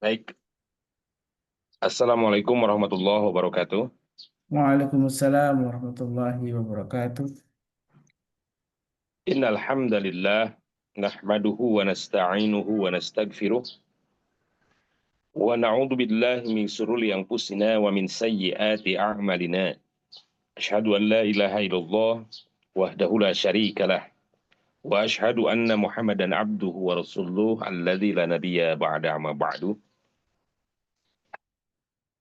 Baik, Assalamualaikum warahmatullahi wabarakatuh. Waalaikumsalam warahmatullahi wabarakatuh. Innal hamdalillah nahmaduhu wa nasta'inuhu wa nastaghfiruh wa na'udzu billahi min shururi anfusina wa min sayyiati a'malina. Asyhadu an la ilaha illallah wahdahu la syarika lah wa asyhadu anna Muhammadan abduhu wa rasuluh alladzi la nabiyya ba'da amma ba'du.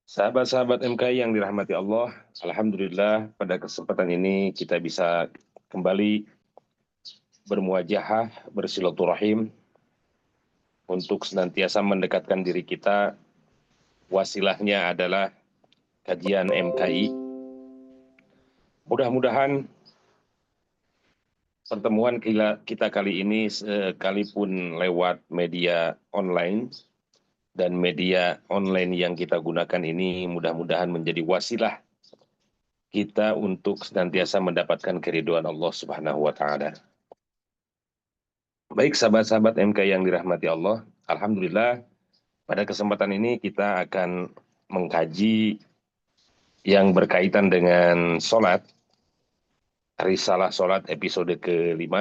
Sahabat-sahabat MKI yang dirahmati Allah, alhamdulillah pada kesempatan ini kita bisa kembali bermuajahah, bersilaturahim untuk senantiasa mendekatkan diri kita. Wasilahnya adalah kajian MKI. Mudah-mudahan pertemuan kita kali ini sekalipun lewat media online dan media online yang kita gunakan ini mudah-mudahan menjadi wasilah kita untuk senantiasa mendapatkan keridhaan Allah Subhanahu wa taala. Baik sahabat-sahabat MKI yang dirahmati Allah, alhamdulillah pada kesempatan ini kita akan mengkaji yang berkaitan dengan sholat, Risalah Sholat episode ke-5.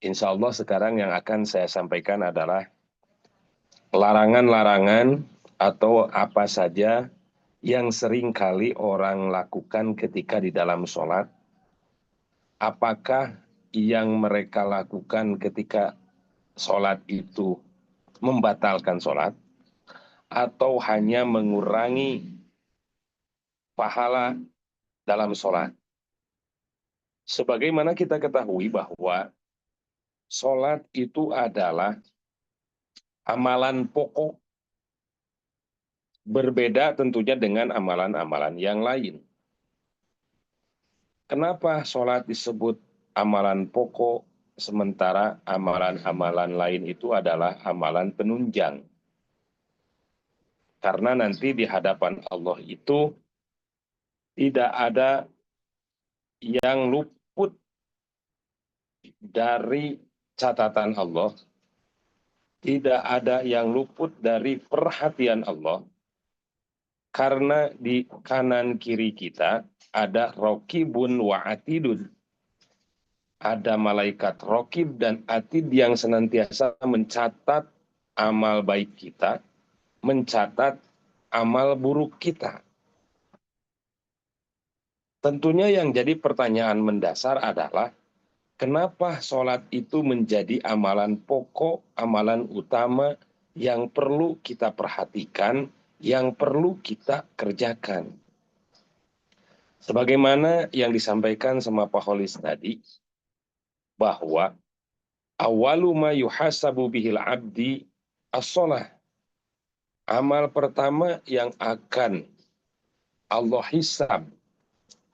Insya Allah sekarang yang akan saya sampaikan adalah larangan-larangan atau apa saja yang sering kali orang lakukan ketika di dalam sholat. Apakah yang mereka lakukan ketika sholat itu membatalkan sholat atau hanya mengurangi pahala dalam sholat. Sebagaimana kita ketahui bahwa sholat itu adalah amalan pokok, berbeda tentunya dengan amalan-amalan yang lain. Kenapa sholat disebut amalan pokok, sementara amalan-amalan lain itu adalah amalan penunjang? Karena nanti di hadapan Allah itu tidak ada yang luput dari catatan Allah, tidak ada yang luput dari perhatian Allah, karena di kanan kiri kita ada rokibun wa atidun. Ada malaikat rokib dan atid yang senantiasa mencatat amal baik kita, mencatat amal buruk kita. Tentunya yang jadi pertanyaan mendasar adalah, kenapa sholat itu menjadi amalan pokok, amalan utama yang perlu kita perhatikan, yang perlu kita kerjakan? Sebagaimana yang disampaikan sama Pak Holis tadi, bahwa awalu ma yuhasabu bihil abdi as-sholah. Amal pertama yang akan Allah hisab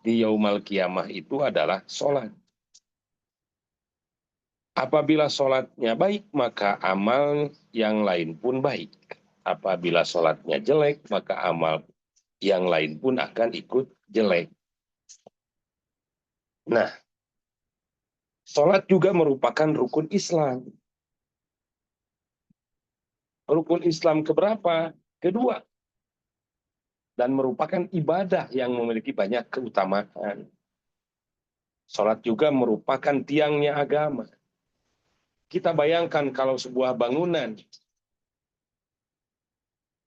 di yaumal kiamah itu adalah sholat. Apabila sholatnya baik, maka amal yang lain pun baik. Apabila sholatnya jelek, maka amal yang lain pun akan ikut jelek. Nah, sholat juga merupakan rukun Islam. Rukun Islam keberapa? Kedua. Dan merupakan ibadah yang memiliki banyak keutamaan. Sholat juga merupakan tiangnya agama. Kita bayangkan kalau sebuah bangunan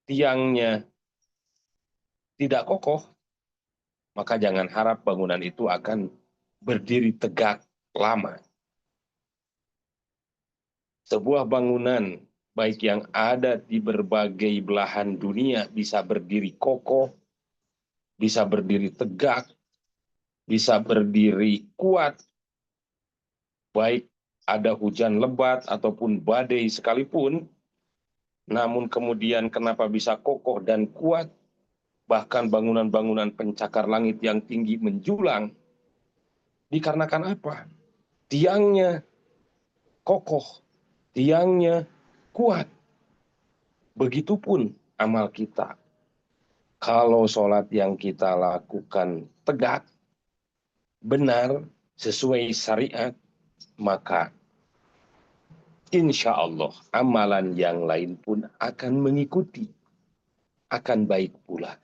tiangnya tidak kokoh, maka jangan harap bangunan itu akan berdiri tegak lama. Sebuah bangunan, baik yang ada di berbagai belahan dunia, bisa berdiri kokoh, bisa berdiri tegak, bisa berdiri kuat, baik ada hujan lebat ataupun badai sekalipun. Namun kemudian kenapa bisa kokoh dan kuat? Bahkan bangunan-bangunan pencakar langit yang tinggi menjulang, dikarenakan apa? Tiangnya kokoh, tiangnya kuat. Begitupun amal kita. Kalau sholat yang kita lakukan tegak, benar, sesuai syariat, maka insya Allah amalan yang lain pun akan mengikuti, akan baik pula.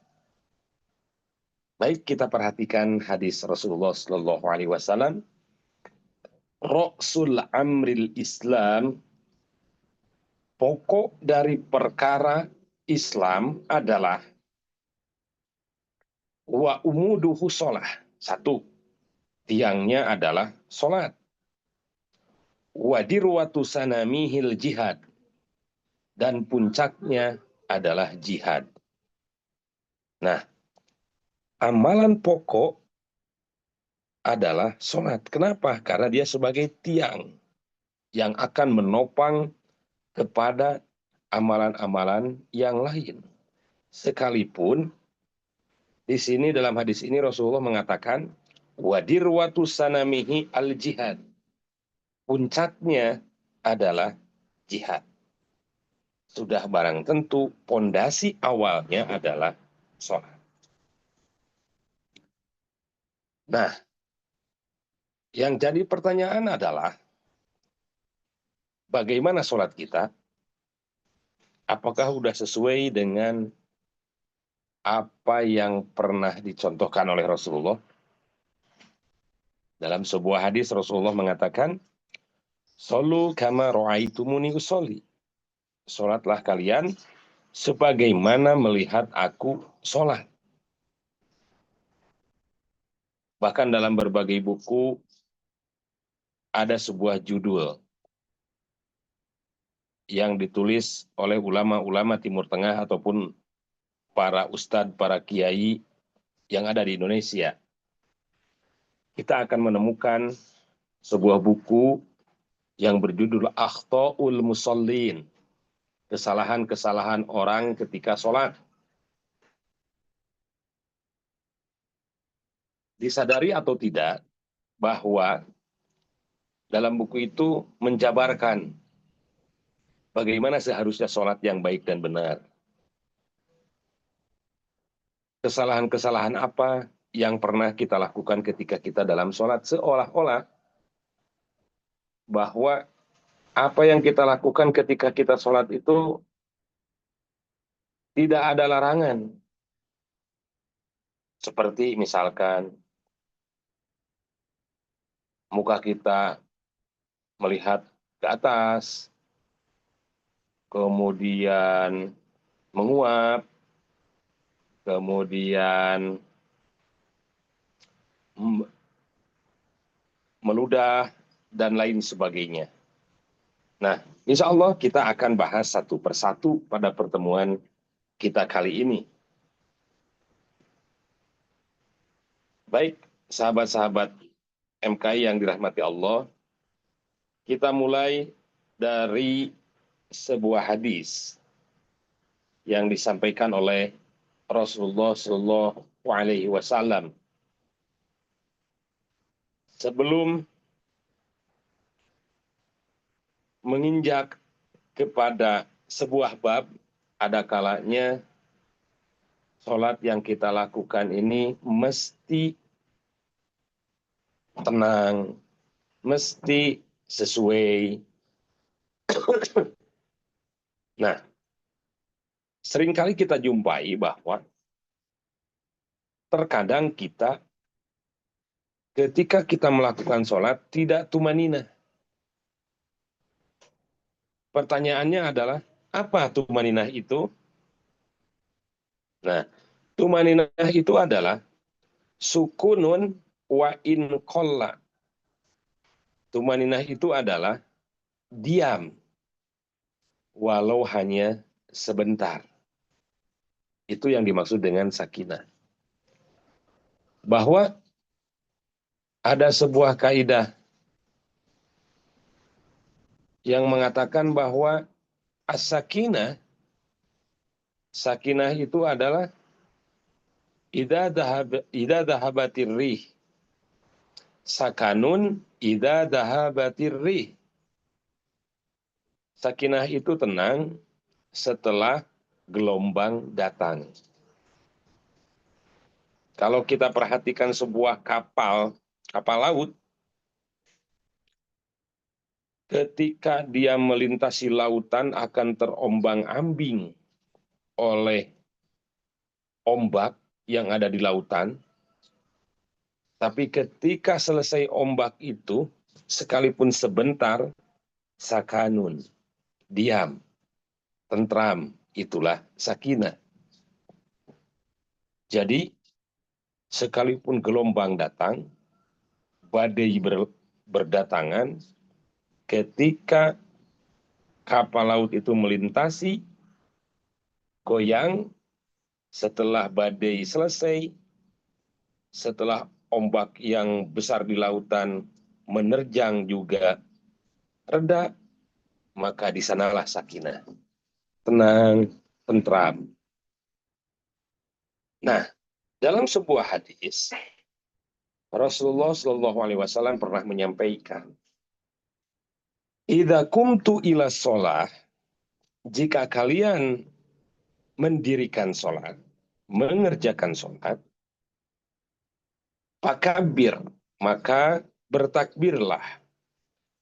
Baik, kita perhatikan hadis Rasulullah Shallallahu Alaihi Wasallam. Roksul amril Islam, pokok dari perkara Islam adalah wa umuduhu sholah. Satu, tiangnya adalah sholat. Wa dirwatu sanamihil jihad, dan puncaknya adalah jihad. Nah, amalan pokok adalah sholat. Kenapa? Karena dia sebagai tiang yang akan menopang kepada amalan-amalan yang lain. Sekalipun di sini dalam hadis ini Rasulullah mengatakan wadirwatu sanamihi al jihad. Puncaknya adalah jihad. Sudah barang tentu pondasi awalnya adalah sholat. Nah, yang jadi pertanyaan adalah bagaimana sholat kita? Apakah sudah sesuai dengan apa yang pernah dicontohkan oleh Rasulullah? Dalam sebuah hadis Rasulullah mengatakan, "Shollu kama ra'aitumuni usolli." Sholatlah kalian sebagaimana melihat aku sholat. Bahkan dalam berbagai buku ada sebuah judul yang ditulis oleh ulama-ulama Timur Tengah ataupun para ustadz, para kiai yang ada di Indonesia. Kita akan menemukan sebuah buku yang berjudul Akhta'ul Musallin, kesalahan-kesalahan orang ketika sholat. Disadari atau tidak bahwa dalam buku itu menjabarkan bagaimana seharusnya sholat yang baik dan benar. Kesalahan-kesalahan apa yang pernah kita lakukan ketika kita dalam sholat, seolah-olah bahwa apa yang kita lakukan ketika kita sholat itu tidak ada larangan. Seperti misalkan muka kita melihat ke atas, kemudian menguap, kemudian meludah, dan lain sebagainya. Nah, insya Allah kita akan bahas satu persatu pada pertemuan kita kali ini. Baik, sahabat-sahabat MKI yang dirahmati Allah, kita mulai dari sebuah hadis yang disampaikan oleh Rasulullah Shallallahu Alaihi Wasallam. Sebelum menginjak kepada sebuah bab, ada kalanya sholat yang kita lakukan ini mesti tenang, mesti sesuai. Nah, seringkali kita jumpai bahwa terkadang kita ketika kita melakukan sholat tidak tumanina. Pertanyaannya adalah, apa tumaninah itu? Nah, tumaninah itu adalah sukunun wa in qalla. Tumaninah itu adalah diam, walau hanya sebentar. Itu yang dimaksud dengan sakinah. Bahwa ada sebuah kaidah yang mengatakan bahwa as-sakinah, sakinah itu adalah idza dhahabatir rih. Sakanun idza dhahabatir rih. Sakinah itu tenang setelah gelombang datang. Kalau kita perhatikan sebuah kapal laut, ketika dia melintasi lautan akan terombang-ambing oleh ombak yang ada di lautan. Tapi ketika selesai ombak itu, sekalipun sebentar, sakanun, diam, tentram, itulah sakinah. Jadi, sekalipun gelombang datang, badai berdatangan, ketika kapal laut itu melintasi, goyang, setelah badai selesai, setelah ombak yang besar di lautan menerjang juga reda, maka di sanalah sakinah, tenang, tentram. Nah, dalam sebuah hadis, Rasulullah Shallallahu Alaihi Wasallam pernah menyampaikan, "Idza kumtu ila sholah, jika kalian mendirikan sholat, mengerjakan sholat, pakabir, maka bertakbirlah,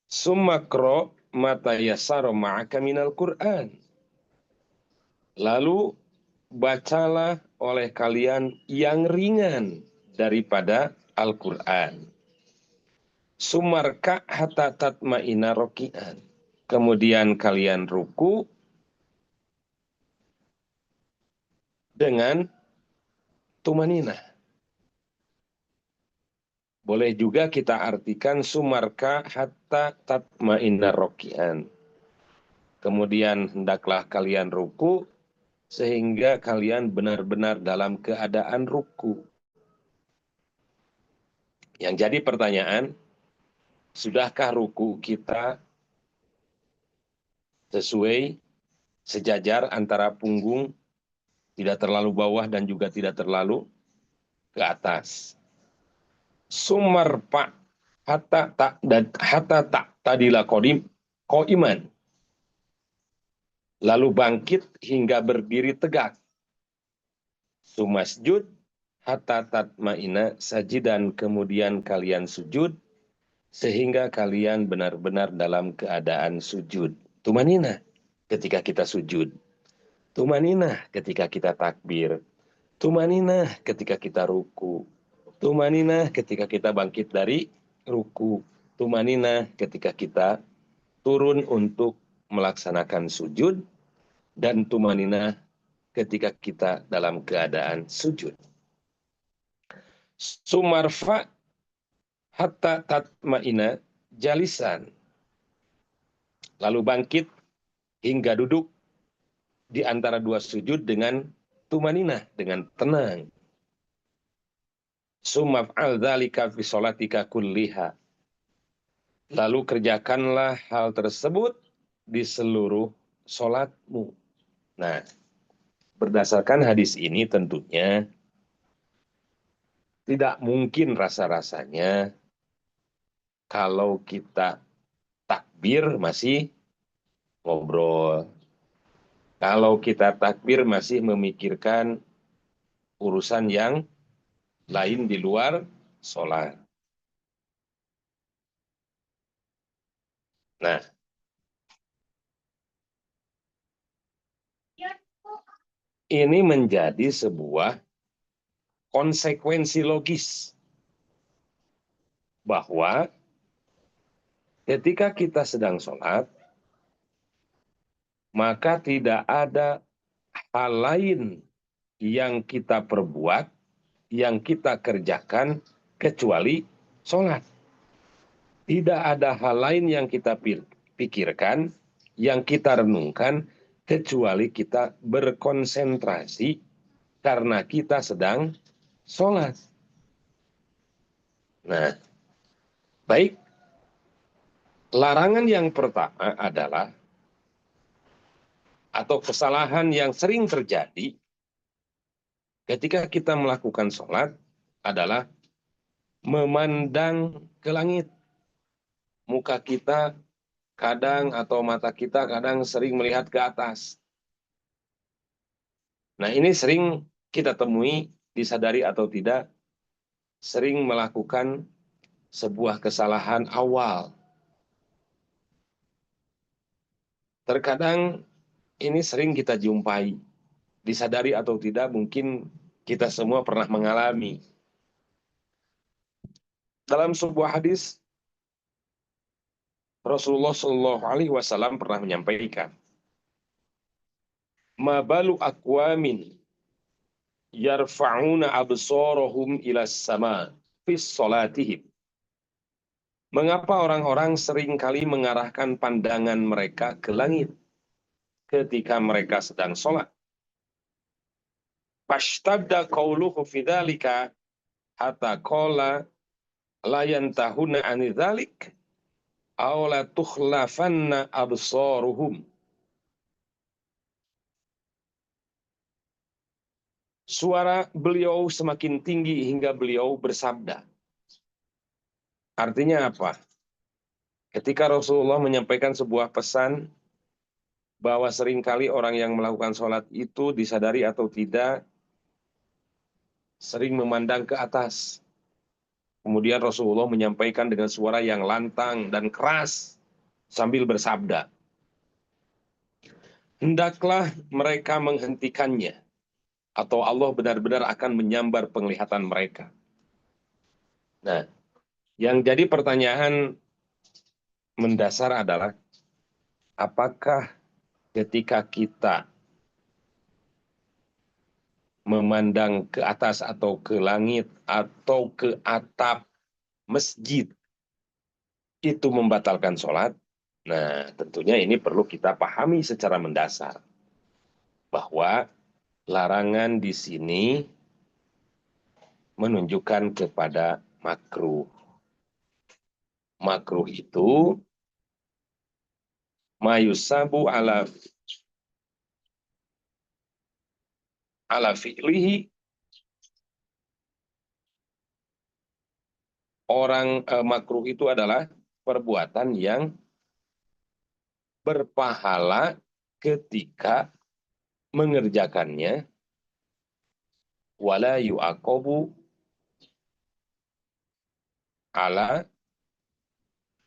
sumakro mata yasaro ma'aka minal Qur'an. Lalu bacalah oleh kalian yang ringan daripada Al-Quran. Sumarka hatta tatma'ina roki'an. Kemudian kalian ruku dengan tumanina. Boleh juga kita artikan sumarka hatta tatma'ina roki'an. Kemudian hendaklah kalian ruku sehingga kalian benar-benar dalam keadaan ruku. Yang jadi pertanyaan, sudahkah ruku kita sesuai sejajar antara punggung, tidak terlalu bawah dan juga tidak terlalu ke atas? Sumarpa hatta tak tadila koiman. Lalu bangkit hingga berdiri tegak. Sumasjud hatta tatma'ina sajidan, kemudian kalian sujud sehingga kalian benar-benar dalam keadaan sujud. Tumanina ketika kita sujud. Tumanina ketika kita takbir. Tumanina ketika kita ruku. Tumanina ketika kita bangkit dari ruku. Tumanina ketika kita turun untuk melaksanakan sujud. Dan tumanina ketika kita dalam keadaan sujud. Sumarfa hatta tatma'ina jalisan. Lalu bangkit hingga duduk di antara dua sujud dengan tumanina, dengan tenang. Sumaf'al dzalika fi sholatika kulliha. Lalu kerjakanlah hal tersebut di seluruh sholatmu. Nah, berdasarkan hadis ini tentunya tidak mungkin rasa-rasanya kalau kita takbir masih ngobrol. Kalau kita takbir masih memikirkan urusan yang lain di luar sholat. Nah, ini menjadi sebuah konsekuensi logis bahwa ketika kita sedang sholat, maka tidak ada hal lain yang kita perbuat, yang kita kerjakan, kecuali sholat. Tidak ada hal lain yang kita pikirkan, yang kita renungkan, kecuali kita berkonsentrasi karena kita sedang sholat. Nah, baik. Larangan yang pertama adalah, atau kesalahan yang sering terjadi ketika kita melakukan sholat adalah memandang ke langit. Muka kita kadang atau mata kita kadang sering melihat ke atas. Nah, ini sering kita temui, disadari atau tidak, sering melakukan sebuah kesalahan awal. Terkadang ini sering kita jumpai, disadari atau tidak mungkin kita semua pernah mengalami. Dalam sebuah hadis, Rasulullah Shallallahu Alaihi Wasallam pernah menyampaikan, "Ma balu aqwamin yarfa'una absarahum ila sama fi salatihim." Mengapa orang-orang seringkali mengarahkan pandangan mereka ke langit ketika mereka sedang sholat? Fashtadda qawluhu fi dzalika hatta qala la yantahuna an dzalik aw la tukhlafanna absaruhum. Suara beliau semakin tinggi hingga beliau bersabda. Artinya apa? Ketika Rasulullah menyampaikan sebuah pesan bahwa seringkali orang yang melakukan sholat itu disadari atau tidak sering memandang ke atas. Kemudian Rasulullah menyampaikan dengan suara yang lantang dan keras sambil bersabda, "Hendaklah mereka menghentikannya, atau Allah benar-benar akan menyambar penglihatan mereka." Nah, yang jadi pertanyaan mendasar adalah, apakah ketika kita memandang ke atas atau ke langit atau ke atap masjid itu membatalkan sholat? Nah, tentunya ini perlu kita pahami secara mendasar bahwa larangan di sini menunjukkan kepada makruh. Makruh itu mayusabu ala fi'lihi, makruh itu adalah perbuatan yang berpahala ketika mengerjakannya, wala yu'aqabu ala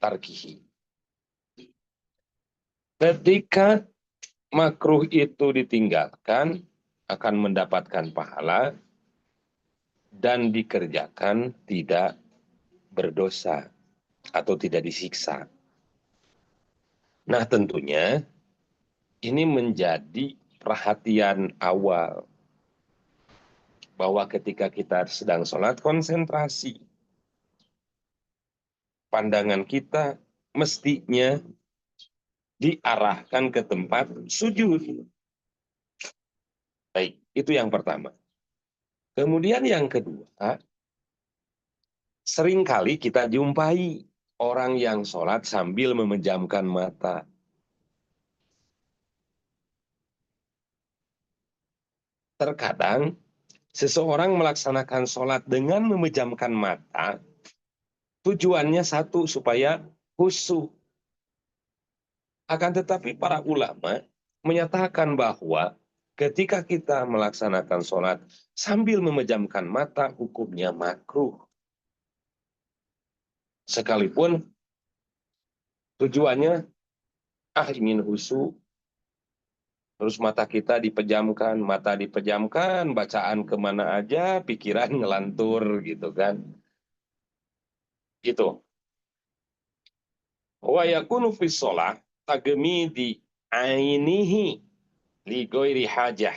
tarkihi. Ketika makruh itu ditinggalkan akan mendapatkan pahala dan dikerjakan tidak berdosa atau tidak disiksa. Nah, tentunya ini menjadi perhatian awal bahwa ketika kita sedang sholat, konsentrasi pandangan kita mestinya diarahkan ke tempat sujud. Baik, itu yang pertama. Kemudian yang kedua, seringkali kita jumpai orang yang sholat sambil memejamkan mata. Terkadang seseorang melaksanakan sholat dengan memejamkan mata, tujuannya satu, supaya khusyuk. Akan tetapi para ulama menyatakan bahwa ketika kita melaksanakan sholat sambil memejamkan mata, hukumnya makruh. Sekalipun tujuannya ingin khusyuk, terus mata kita dipejamkan, bacaan kemana aja, pikiran ngelantur gitu kan. Gitu. Wa yakunu fi sholah tagmidi ainihi li ghairi hajah.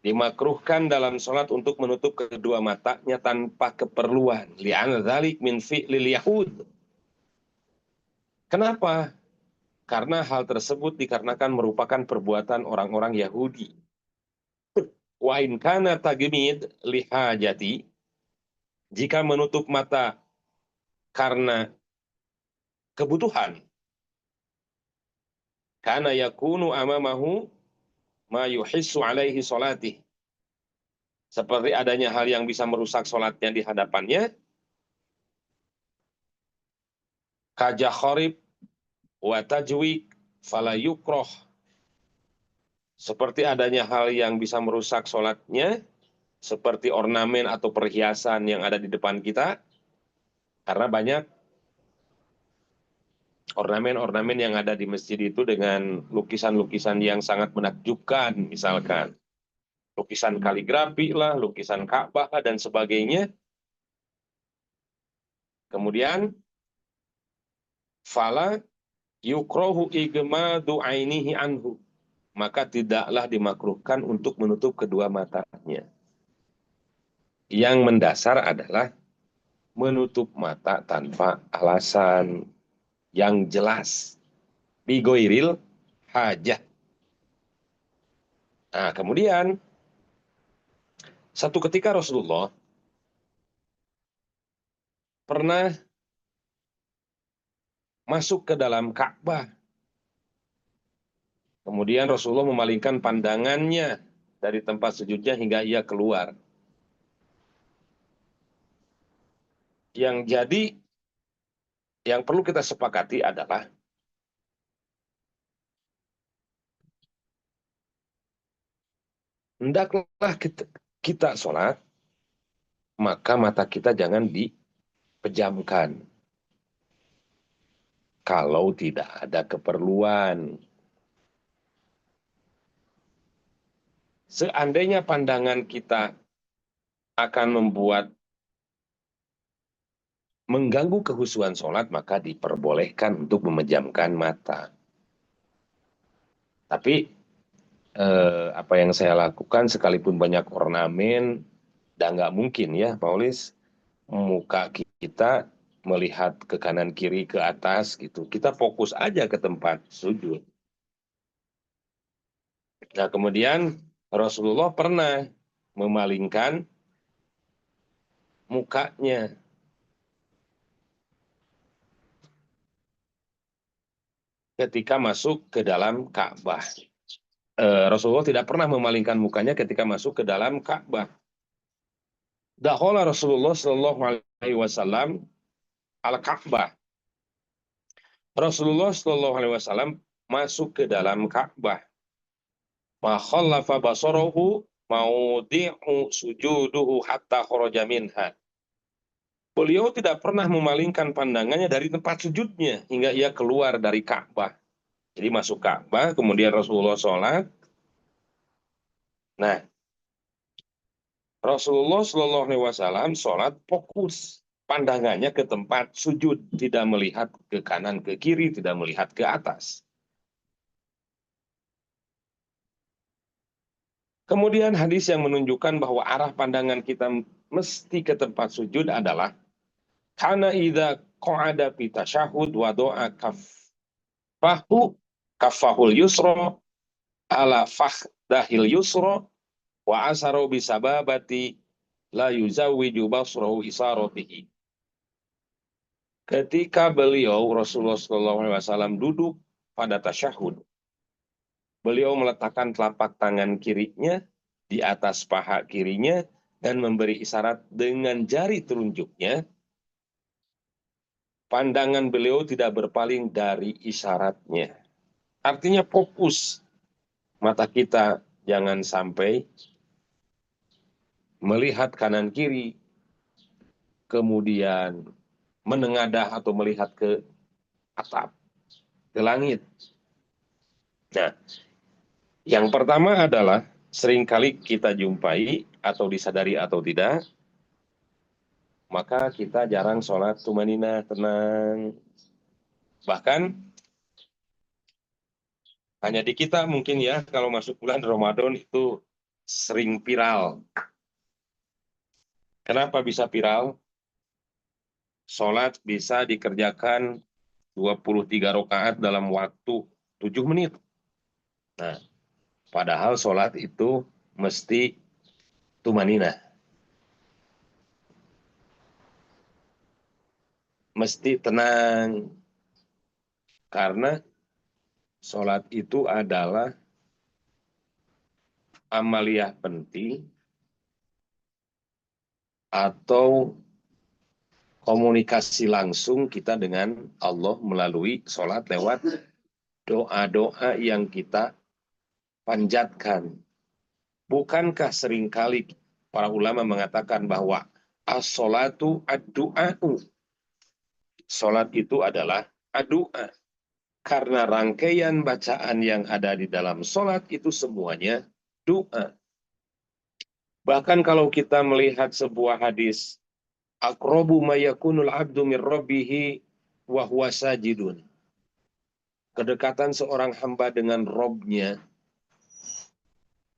Dimakruhkan dalam sholat untuk menutup kedua matanya tanpa keperluan. Li'anna dzalik min fi'lil yahud. Kenapa? Karena hal tersebut dikarenakan merupakan perbuatan orang-orang Yahudi. Wa in kana tagmid li hajati, jika menutup mata karena kebutuhan, kana yakunu amamahu ma yuhissu alaihi sholatih, seperti adanya hal yang bisa merusak sholatnya di hadapannya, kajahorib wa tajwik fala yukroh, seperti adanya hal yang bisa merusak sholatnya, seperti ornamen atau perhiasan yang ada di depan kita, karena banyak ornamen-ornamen yang ada di masjid itu dengan lukisan-lukisan yang sangat menakjubkan, misalkan lukisan kaligrafi lah, lukisan Ka'bah lah, dan sebagainya. Kemudian fala yukrohu igmadu ainihi anhu, maka tidaklah dimakruhkan untuk menutup kedua matanya. Yang mendasar adalah menutup mata tanpa alasan yang jelas. Bigoiril hajah. Nah, kemudian satu ketika Rasulullah pernah masuk ke dalam Ka'bah. Kemudian Rasulullah memalingkan pandangannya dari tempat sujudnya hingga ia keluar. Yang jadi, yang perlu kita sepakati adalah hendaklah kita sholat, maka mata kita jangan dipejamkan. Kalau tidak ada keperluan. Seandainya pandangan kita akan mengganggu kehusuan sholat, maka diperbolehkan untuk memejamkan mata. Tapi apa yang saya lakukan, sekalipun banyak ornamen, dan nggak mungkin ya, Paulis, muka kita melihat ke kanan kiri ke atas gitu. Kita fokus aja ke tempat sujud. Nah, kemudian Rasulullah pernah memalingkan mukanya ketika masuk ke dalam Ka'bah. Rasulullah tidak pernah memalingkan mukanya ketika masuk ke dalam Ka'bah. Dakhala Rasulullah Shallallahu Alaihi Wasallam al-Ka'bah. Rasulullah Shallallahu Alaihi Wasallam masuk ke dalam Ka'bah. Ma khallafa basarahu maudi'u sujuduhu hatta kharaja minha. Beliau tidak pernah memalingkan pandangannya dari tempat sujudnya hingga ia keluar dari Ka'bah. Jadi masuk Ka'bah, kemudian Rasulullah sholat. Nah, Rasulullah Shallallahu Alaihi Wasallam sholat fokus pandangannya ke tempat sujud, tidak melihat ke kanan ke kiri, tidak melihat ke atas. Kemudian hadis yang menunjukkan bahwa arah pandangan kita mesti ke tempat sujud adalah kana idza qa'ada fi tasyahhud wa do'a kaffahul yusra ala fakhdahil yusra wa asaru bisababati la yuzawwiju basrahu isaratihi. Ketika beliau Rasulullah SAW duduk pada tasyahud, beliau meletakkan telapak tangan kirinya di atas paha kirinya dan memberi isyarat dengan jari telunjuknya. Pandangan beliau tidak berpaling dari isyaratnya. Artinya fokus. Mata kita jangan sampai melihat kanan kiri, kemudian menengadah atau melihat ke atap, ke langit. Nah, yang pertama adalah seringkali kita jumpai atau disadari atau tidak, maka kita jarang sholat tumanina, tenang. Bahkan hanya di kita mungkin ya, kalau masuk bulan Ramadan itu sering viral. Kenapa bisa viral? Sholat bisa dikerjakan 23 rakaat dalam waktu 7 menit. Nah, padahal sholat itu mesti tumanina. Mesti tenang. Karena sholat itu adalah amaliyah penting atau komunikasi langsung kita dengan Allah melalui sholat lewat doa-doa yang kita panjatkan. Bukankah seringkali para ulama mengatakan bahwa as-sholatu ad-du'a'u. Sholat itu adalah ad-du'a. Karena rangkaian bacaan yang ada di dalam sholat itu semuanya doa. Bahkan kalau kita melihat sebuah hadis, aqrabu ma yakunul abdu min rabbih wa huwa sajidun. Kedekatan seorang hamba dengan Robnya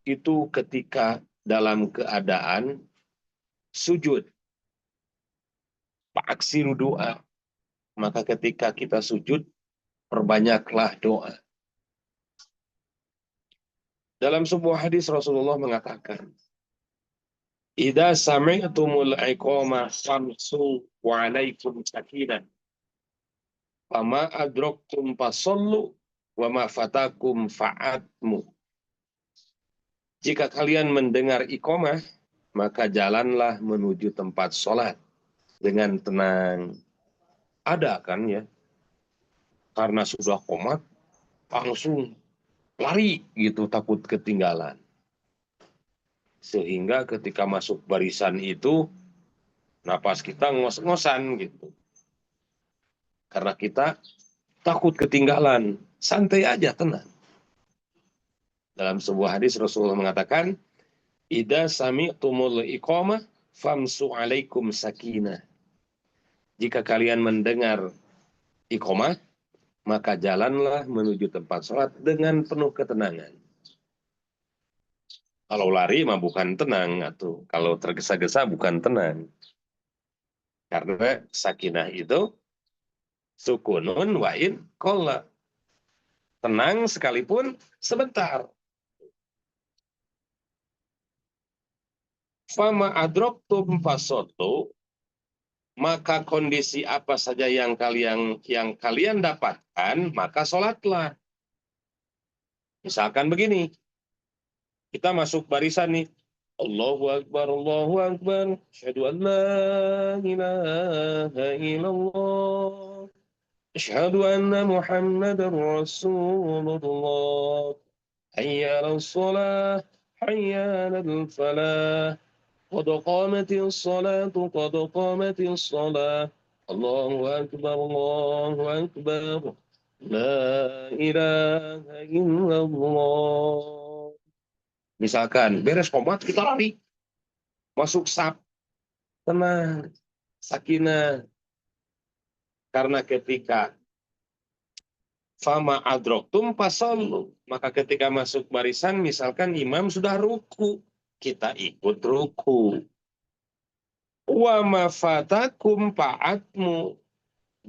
itu ketika dalam keadaan sujud. Fa'aksiru doa. Maka ketika kita sujud, perbanyaklah doa. Dalam sebuah hadis Rasulullah mengatakan, Idza sami'tumul iqamah famsu wa 'alaikum sakinah. Fama adraktum fasallu wa ma fatakum fa'atmu. Jika kalian mendengar iqamah, maka jalanlah menuju tempat sholat dengan tenang. Ada kan ya, karena sudah qomat, langsung lari gitu, takut ketinggalan. Sehingga ketika masuk barisan itu, napas kita ngos-ngosan gitu. Karena kita takut ketinggalan, santai aja, tenang. Dalam sebuah hadis Rasulullah mengatakan, Idza sami'tumul iqamah famsu 'alaikum sakinah. Jika kalian mendengar iqamah, maka jalanlah menuju tempat sholat dengan penuh ketenangan. Kalau lari mah bukan tenang, atau kalau tergesa-gesa bukan tenang. Karena sakinah itu sukunun wa'in kolla. Tenang sekalipun sebentar. Fama adroktum fasotu, maka kondisi apa saja yang kalian dapatkan, maka sholatlah. Misalkan begini, kita masuk barisan nih. Allahu Akbar, Allahu Akbar. Asyhadu an la ilaha illallah. Asyhadu anna Muhammadar Rasulullah. Hayya 'alas shalah, hayya 'alal falah. Qad qamatis salatu, qad qamatis salah. Allahu Akbar, Allahu Akbar. La ilaha illallah. Misalkan beres qomat kita lari masuk saf, tenang, sakinah. Karena ketika fama adroktum fasallu, maka ketika masuk barisan misalkan imam sudah ruku, kita ikut ruku. Wa ma fatakum fa'atmu,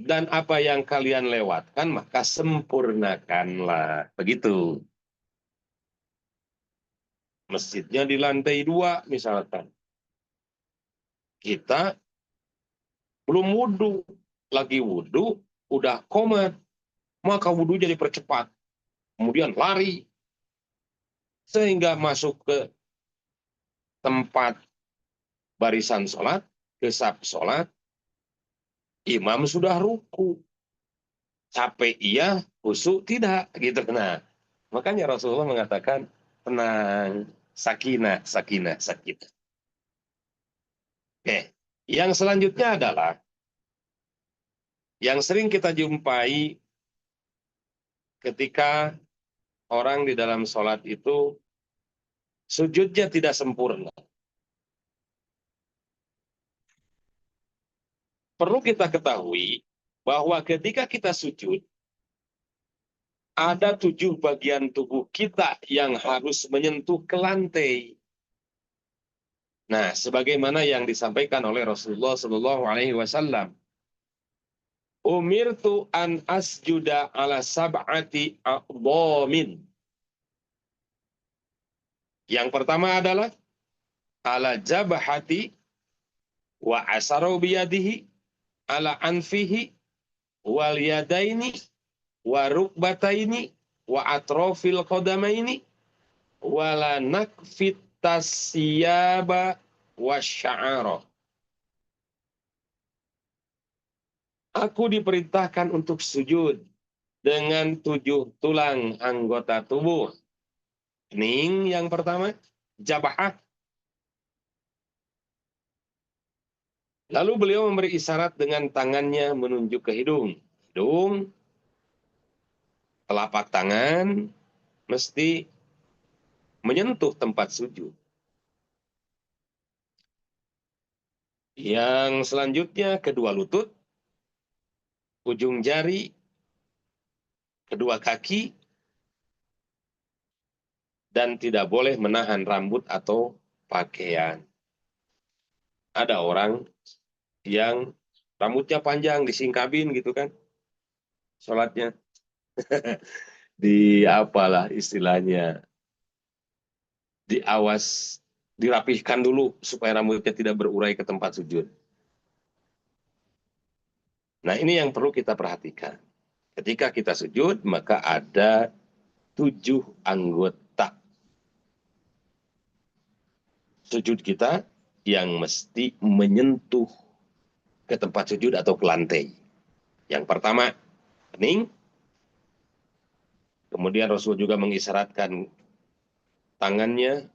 dan apa yang kalian lewatkan maka sempurnakanlah. Begitu. Masjidnya di lantai 2 misalkan. Kita belum wudhu, lagi wudhu, udah qomat, maka wudhu jadi percepat. Kemudian lari, sehingga masuk ke tempat barisan sholat, ke saf sholat, imam sudah ruku. Capek iya, khusyuk tidak. Gitu. Nah, makanya Rasulullah mengatakan, tenang, sakinah, sakinah, sakinah. Oke, yang selanjutnya adalah, yang sering kita jumpai ketika orang di dalam sholat itu, sujudnya tidak sempurna. Perlu kita ketahui bahwa ketika kita sujud, ada 7 bagian tubuh kita yang harus menyentuh ke lantai. Nah, sebagaimana yang disampaikan oleh Rasulullah SAW, umirtu an asjuda ala sab'ati a'dhamin. Yang pertama adalah ala jabhati wa asaru biyadihi ala anfihi wal yadaini wa rukbataini wa atrofil qadamaini wala nakfit tasyaba wa sya'ara. Aku diperintahkan untuk sujud dengan 7 tulang anggota tubuh. Kening yang pertama, jabah. Lalu beliau memberi isyarat dengan tangannya menunjuk ke hidung. Hidung, telapak tangan mesti menyentuh tempat sujud. Yang selanjutnya kedua lutut, ujung jari, kedua kaki, dan tidak boleh menahan rambut atau pakaian. Ada orang yang rambutnya panjang, disingkabin gitu kan, sholatnya. Di apalah istilahnya, diawas, dirapihkan dulu supaya rambutnya tidak berurai ke tempat sujud. Nah, ini yang perlu kita perhatikan. Ketika kita sujud, maka ada 7 anggota sujud kita yang mesti menyentuh ke tempat sujud atau ke lantai. Yang pertama, kening. Kemudian Rasul juga mengisyaratkan tangannya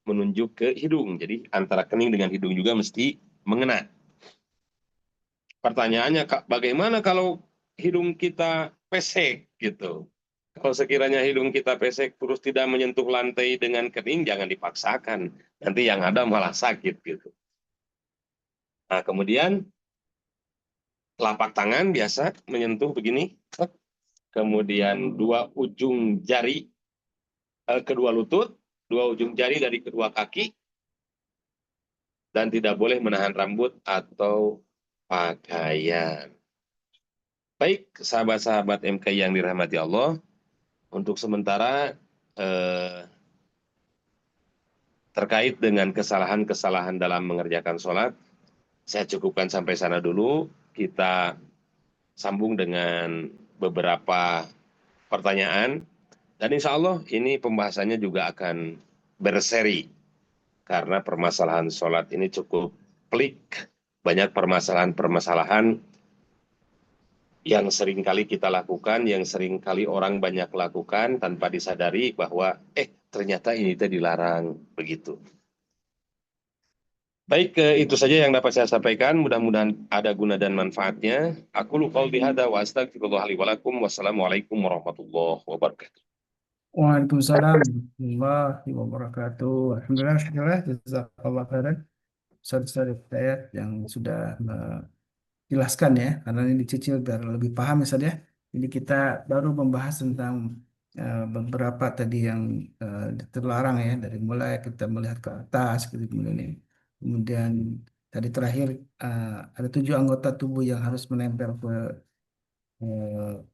menunjuk ke hidung. Jadi antara kening dengan hidung juga mesti mengena. Pertanyaannya, bagaimana kalau hidung kita pesek gitu? Kalau sekiranya hidung kita pesek terus tidak menyentuh lantai dengan kening, jangan dipaksakan. Nanti yang ada malah sakit gitu. Nah, kemudian telapak tangan biasa menyentuh begini. Kemudian kedua lutut, dua ujung jari dari kedua kaki, dan tidak boleh menahan rambut atau pakaian. Baik, sahabat-sahabat MKI yang dirahmati Allah, untuk sementara terkait dengan kesalahan-kesalahan dalam mengerjakan sholat, saya cukupkan sampai sana dulu. Kita sambung dengan beberapa pertanyaan. Dan insya Allah ini pembahasannya juga akan berseri. Karena permasalahan sholat ini cukup pelik. Banyak permasalahan-permasalahan yang sering kali kita lakukan, yang sering kali orang banyak lakukan tanpa disadari bahwa ternyata ini dilarang begitu. Baik, itu saja yang dapat saya sampaikan. Mudah-mudahan ada guna dan manfaatnya. Aku lupa bihada wa astagfirullah li walakum. Wassalamualaikum warahmatullahi wabarakatuh. Waalaikumsalam warahmatullahi wabarakatuh. Alhamdulillah, alhamdulillah, jazakallah khairan. Ustaz Hidayat yang sudah jelaskan ya, karena ini dicicil biar lebih paham ya Ustaz ya. Jadi kita baru membahas tentang beberapa tadi yang terlarang ya, dari mulai kita melihat ke atas, gitu, kemudian ini. Kemudian tadi terakhir ada 7 anggota tubuh yang harus menempel ke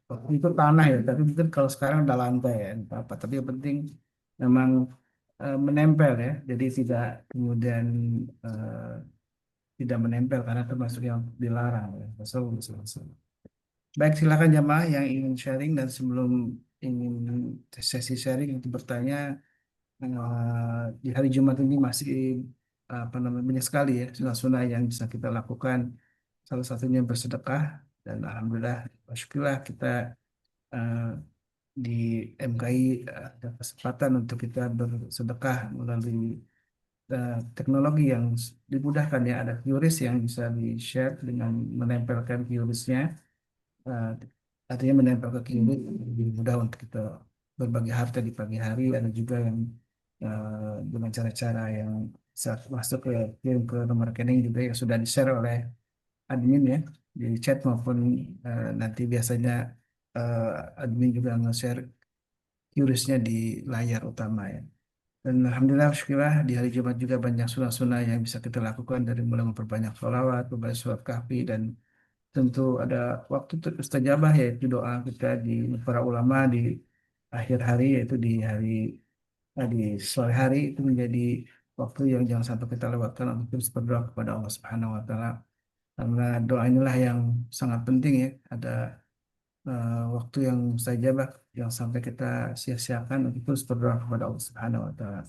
waktu itu tanah ya, tapi mungkin kalau sekarang udah lantai ya, entah apa. Tapi yang penting memang menempel ya, jadi tidak kemudian eh, tidak menempel karena termasuk yang dilarang ya. Baik, silakan jamaah yang ingin sharing, dan sebelum ingin sesi sharing untuk bertanya, di hari Jumat ini masih apa namanya, banyak sekali ya sunnah-sunnah yang bisa kita lakukan. Salah satunya bersedekah, dan alhamdulillah, syukurlah kita eh, di MKI ada kesempatan untuk kita bersedekah melalui teknologi yang dimudahkan ya. Ada QRIS yang bisa di-share dengan menempelkan QRIS-nya. Eh, Artinya menempel ke QRIS lebih mudah untuk kita berbagi harta di pagi hari. Ada juga yang dengan cara-cara yang saat masuk kirim ke nomor rekening juga yang sudah di-share oleh admin ya, di chat maupun nanti biasanya admin juga nge-share QRIS-nya di layar utama ya. Dan alhamdulillah, syukurlah di hari Jumat juga banyak sunnah-sunnah yang bisa kita lakukan, dari mulai memperbanyak sholawat, membaca surat kahfi, dan tentu ada waktu mustajabah, yaitu doa kita di para ulama di akhir hari, yaitu di di sore hari. Itu menjadi waktu yang jangan sampai kita lewatkan untuk terus berdoa kepada Allah Subhanahu Wa Taala, karena doa inilah yang sangat penting ya. Ada waktu yang mustajabah yang sampai kita sia-siakan untuk terus berdoa kepada Allah Subhanahu Wa Taala.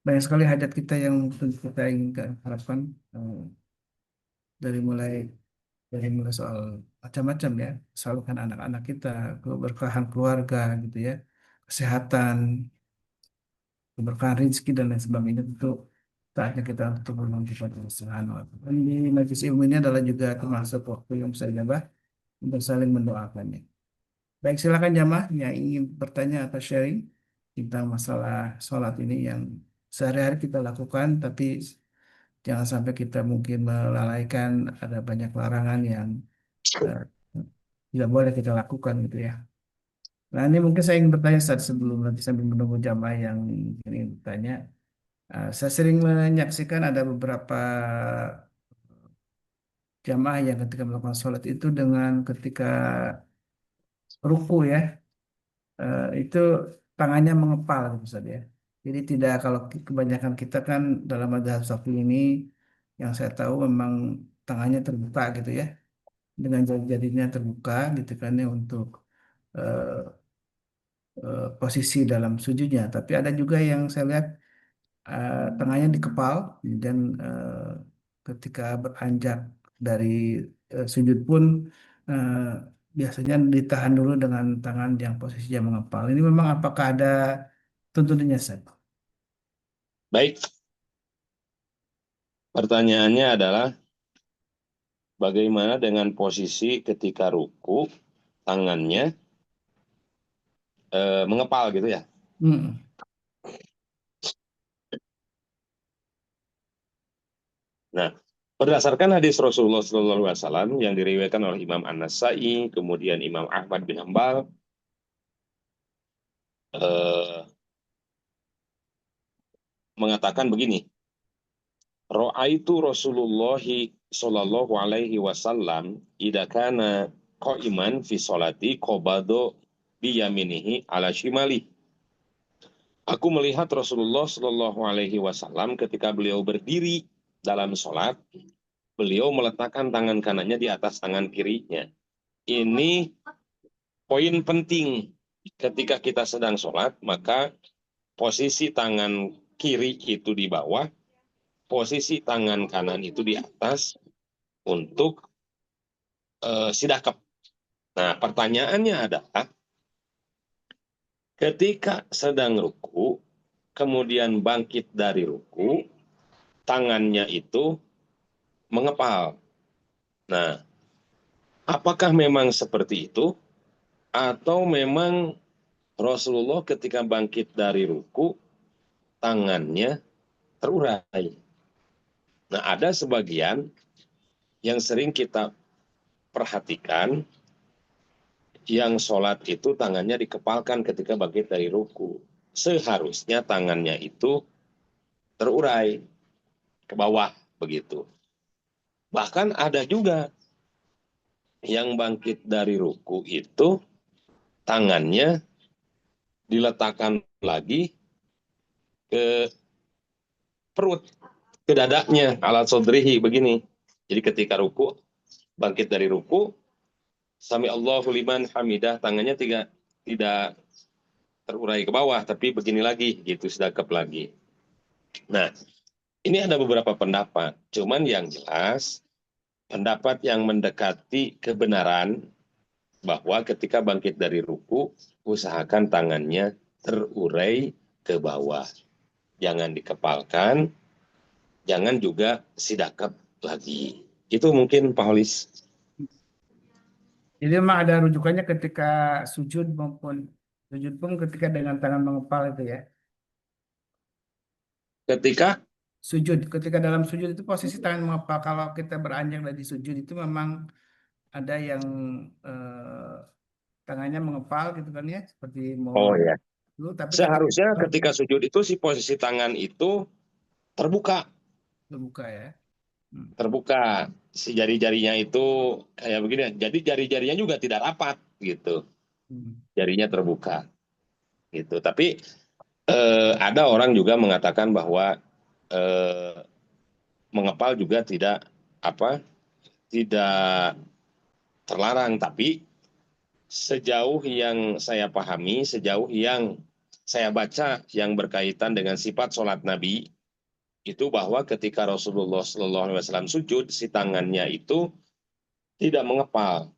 Banyak sekali hajat kita yang tentu kita inginkan, harapkan, eh, dari mulai soal macam-macam ya, salurkan anak-anak kita, keberkahan keluarga gitu ya, kesehatan, keberkahan rezeki, dan lain sebagainya. Tentu saatnya kita untuk berdoa kepada Allah Subhanahu wa Ta'ala. Dan di majlis ilmu ini adalah juga termasuk waktu yang mustajabah untuk saling mendoakannya. Baik, silakan jamaah yang ingin bertanya atau sharing tentang masalah sholat ini yang sehari-hari kita lakukan, tapi jangan sampai kita mungkin melalaikan, ada banyak larangan yang eh, tidak boleh kita lakukan gitu ya. Nah, ini mungkin saya ingin bertanya saat sebelum nanti sambil menunggu jamaah yang ingin bertanya. Saya sering menyaksikan ada beberapa jamaah yang ketika melakukan sholat itu dengan ketika ruku ya, itu tangannya mengepal gitu Ustaz ya. Jadi tidak, kalau kebanyakan kita kan dalam mazhab Syafi'i ini yang saya tahu memang tangannya terbuka gitu ya, dengan jari-jarinya terbuka gitu kan ya untuk eh, posisi dalam sujudnya. Tapi ada juga yang saya lihat tangannya dikepal dan ketika beranjak dari sujud pun eh, biasanya ditahan dulu dengan tangan yang posisinya mengepal. Ini memang apakah ada tuntunannya, Ustaz? Baik, pertanyaannya adalah bagaimana dengan posisi ketika ruku tangannya mengepal gitu ya. Hmm. Nah, berdasarkan hadis Rasulullah SAW yang diriwayatkan oleh Imam An-Nasai, kemudian Imam Ahmad bin Hambal, eh, mengatakan begini, Ra'aitu Rasulullah sallallahu alaihi wasallam idza kana qa'iman fi sholati qabado bi yaminihi ala shimali. Aku melihat Rasulullah sallallahu alaihi wasallam ketika beliau berdiri dalam sholat, beliau meletakkan tangan kanannya di atas tangan kirinya. Ini poin penting ketika kita sedang sholat, maka posisi tangan kiri itu di bawah, posisi tangan kanan itu di atas untuk sidakap. Nah, pertanyaannya adalah ketika sedang ruku, kemudian bangkit dari ruku, tangannya itu mengepal. Nah, apakah memang seperti itu atau memang Rasulullah ketika bangkit dari ruku, tangannya terurai? Nah, ada sebagian yang sering kita perhatikan yang sholat itu tangannya dikepalkan ketika bangkit dari ruku. Seharusnya tangannya itu terurai ke bawah begitu. Bahkan ada juga yang bangkit dari ruku itu tangannya diletakkan lagi ke perut, ke dadanya, alat sodrihi begini. Jadi ketika ruku, bangkit dari ruku, sami Allahu liman hamidah, tangannya tidak terurai ke bawah, tapi begini lagi, gitu, sedekap lagi. Nah, ini ada beberapa pendapat. Cuman yang jelas, pendapat yang mendekati kebenaran bahwa ketika bangkit dari ruku, usahakan tangannya terurai ke bawah. Jangan dikepalkan, jangan juga sidakap lagi. Itu mungkin Pak Holis. Jadi memang ada rujukannya ketika sujud maupun sujud pun ketika dengan tangan mengepal itu ya. Ketika, Sujud, ketika dalam sujud itu posisi tangan mengepal. Kalau kita beranjak dari sujud itu memang ada yang eh, tangannya mengepal gitu kan ya, seperti mau oh ya, dulu, tapi ketika seharusnya ketika sujud itu si posisi tangan itu terbuka, terbuka ya. Hmm. terbuka. Si jari-jarinya itu kayak begini. Jadi jari-jarinya juga tidak rapat gitu. Hmm. Jarinya terbuka gitu. Tapi ada orang juga mengatakan bahwa eh, mengepal juga tidak apa tidak terlarang, tapi sejauh yang saya pahami, sejauh yang saya baca yang berkaitan dengan sifat sholat Nabi itu bahwa ketika Rasulullah SAW sujud, si tangannya itu tidak mengepal,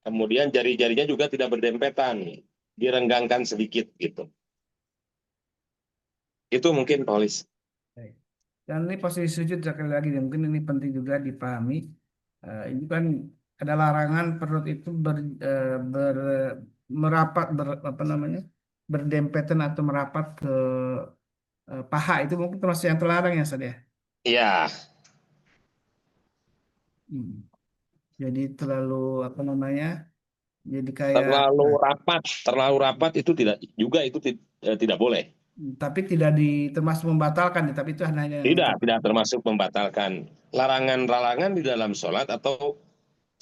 kemudian jari-jarinya juga tidak berdempetan, direnggangkan sedikit gitu. Itu mungkin Paulis. Baik. Dan ini posisi sujud sekali lagi, mungkin ini penting juga dipahami. Ini kan ada larangan perut itu merapat apa namanya berdempetan atau merapat ke paha itu mungkin termasuk yang terlarang ya Ustaz ya. Iya, Hmm. Jadi terlalu apa namanya? Jadi kayak nah, terlalu rapat itu tidak juga itu tidak boleh. tapi tidak termasuk membatalkan ya, tapi itu hanya yang Tidak termasuk membatalkan. Larangan-larangan di dalam sholat atau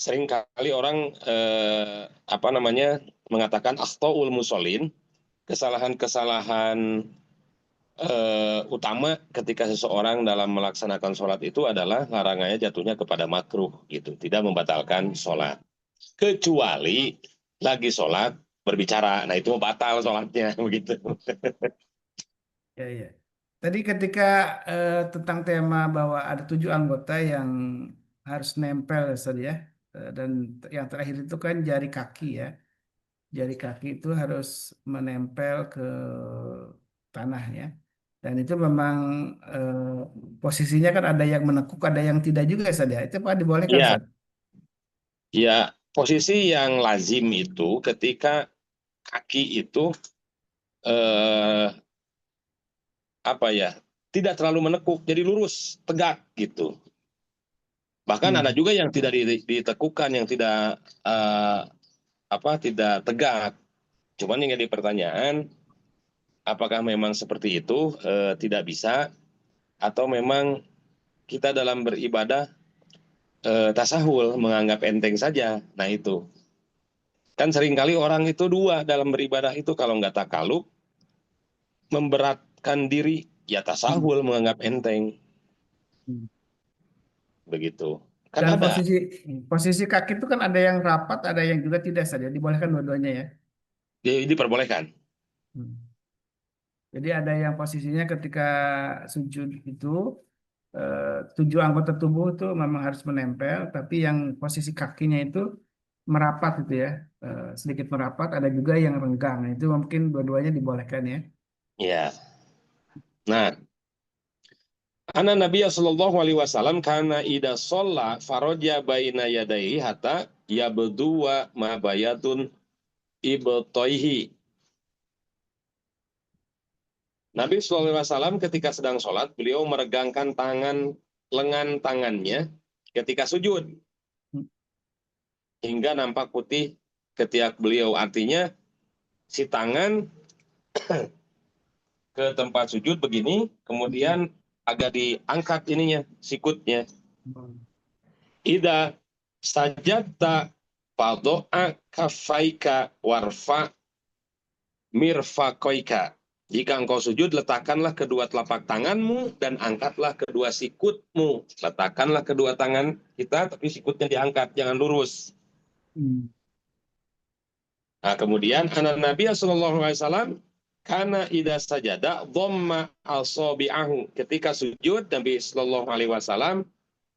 seringkali orang apa namanya mengatakan akhtaul musholin, kesalahan-kesalahan utama ketika seseorang dalam melaksanakan sholat itu adalah larangannya jatuhnya kepada makruh gitu, tidak membatalkan sholat. Kecuali lagi sholat berbicara, nah itu batal sholatnya begitu. ya, ya. Tadi ketika tentang tema bahwa ada 7 anggota yang harus nempel Ustaz ya. Dan yang terakhir itu kan jari kaki ya. Jari kaki itu harus menempel ke tanahnya. Dan itu memang eh, posisinya kan ada yang menekuk, ada yang tidak juga Ustaz ya. Itu apa dibolehkan Ya, Ustaz? ya posisi yang lazim itu ketika kaki itu eh, apa ya tidak terlalu menekuk, jadi lurus, tegak gitu. Bahkan ada Hmm. juga yang tidak ditekukan, yang tidak tidak tegak. Cuman yang jadi pertanyaan, apakah memang seperti itu tidak bisa atau memang kita dalam beribadah tasahul menganggap enteng saja. Nah itu kan seringkali orang itu dua dalam beribadah itu kalau nggak takaluk memberatkan diri ya Hmm. tasahul menganggap enteng Hmm. begitu kan Dan ada. posisi kaki itu kan ada yang rapat, ada yang juga tidak saja. Dibolehkan dua-duanya ya. Diperbolehkan. Hmm. Jadi ada yang posisinya ketika sujud itu 7 anggota tubuh itu memang harus menempel, tapi yang posisi kakinya itu merapat itu ya, sedikit merapat. Ada juga yang renggang. Nah, itu mungkin dua-duanya dibolehkan ya. Ya, nah, Ana Nabi sallallahu alaihi wasallam karena ida sholla faroja baina yadaihi hatta yabdua ma bayatun ibtoihi. Nabi sallallahu alaihi wasallam ketika sedang sholat, beliau meregangkan lengan tangannya ketika sujud hingga nampak putih ketiak beliau. Artinya si tangan ke tempat sujud begini, kemudian agak diangkat ininya, sikutnya. Ida sajadta fado'a kafaika warfa mirfakoika. Jika engkau sujud, letakkanlah kedua telapak tanganmu dan angkatlah kedua sikutmu. Letakkanlah kedua tangan kita, tapi sikutnya diangkat, jangan lurus. Hmm. Nah, kemudian anak Nabi sallallahu alaihi wasallam karena ida sajada dhamma asabi'ahu. Ketika sujud, Nabi sallallahu alaihi wasallam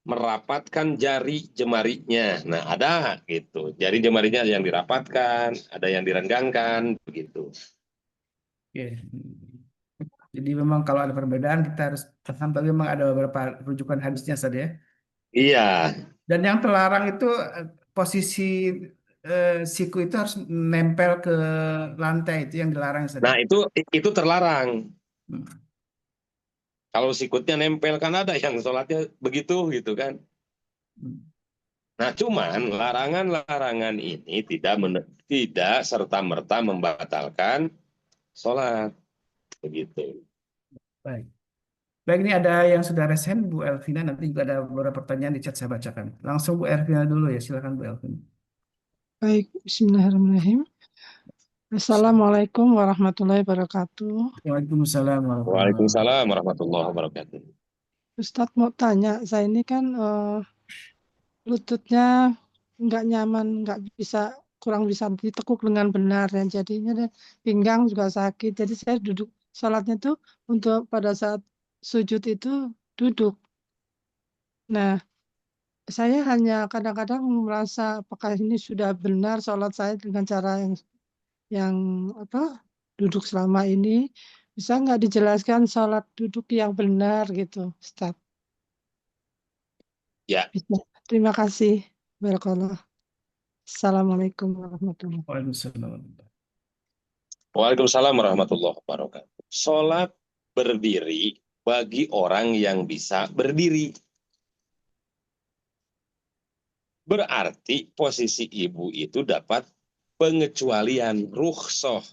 merapatkan jari jemarinya. Nah, ada gitu. Jari jemarinya ada yang dirapatkan, ada yang direnggangkan, begitu. Oke. Jadi memang kalau ada perbedaan kita harus paham, tapi memang ada beberapa rujukan hadisnya saja ya. Iya. Dan yang terlarang itu posisi siku itu harus nempel ke lantai itu yang dilarang saja. Nah, itu terlarang. Hmm. Kalau sikutnya nempel kan ada yang sholatnya begitu gitu kan. Hmm. Nah, cuman larangan-larangan ini tidak serta-merta membatalkan sholat begitu. Baik. Baik, ini ada yang sudah resen, Bu Elvina. Nanti juga ada beberapa pertanyaan di chat saya bacakan. Langsung Bu Elvina dulu ya, silakan Bu Elvina. Baik, bismillahirrahmanirrahim. Assalamualaikum warahmatullahi wabarakatuh. Waalaikumsalam warahmatullahi wabarakatuh. Waalaikumsalam warahmatullahi wabarakatuh. Ustadz mau tanya, saya ini kan lututnya nggak nyaman, nggak bisa, kurang bisa ditekuk dengan benar, dan jadinya pinggang juga sakit. Jadi saya duduk sholatnya tuh untuk pada saat sujud itu duduk. Nah, saya hanya kadang-kadang merasa apakah ini sudah benar sholat saya dengan cara yang apa duduk selama ini, bisa nggak dijelaskan sholat duduk yang benar gitu, Ustaz? Ya, Bisa. Terima kasih. Barakallah. Assalamualaikum warahmatullahi Waalaikumsalam. Waalaikumsalam warahmatullahi wabarakatuh. Sholat berdiri bagi orang yang bisa berdiri. Berarti posisi ibu itu dapat pengecualian rukhsah.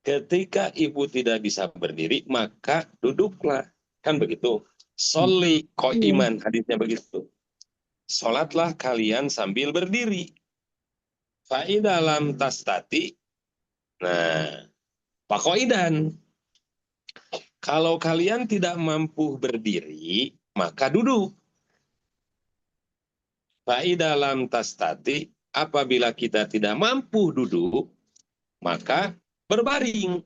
Ketika ibu tidak bisa berdiri, maka duduklah. Kan begitu. Sholli qaiman, hadisnya begitu. Sholatlah kalian sambil berdiri. Fa'idha lam tastati. Nah, faqaidan. Kalau kalian tidak mampu berdiri, maka duduk. Fa'idha lam tastati. Apabila kita tidak mampu duduk, maka berbaring.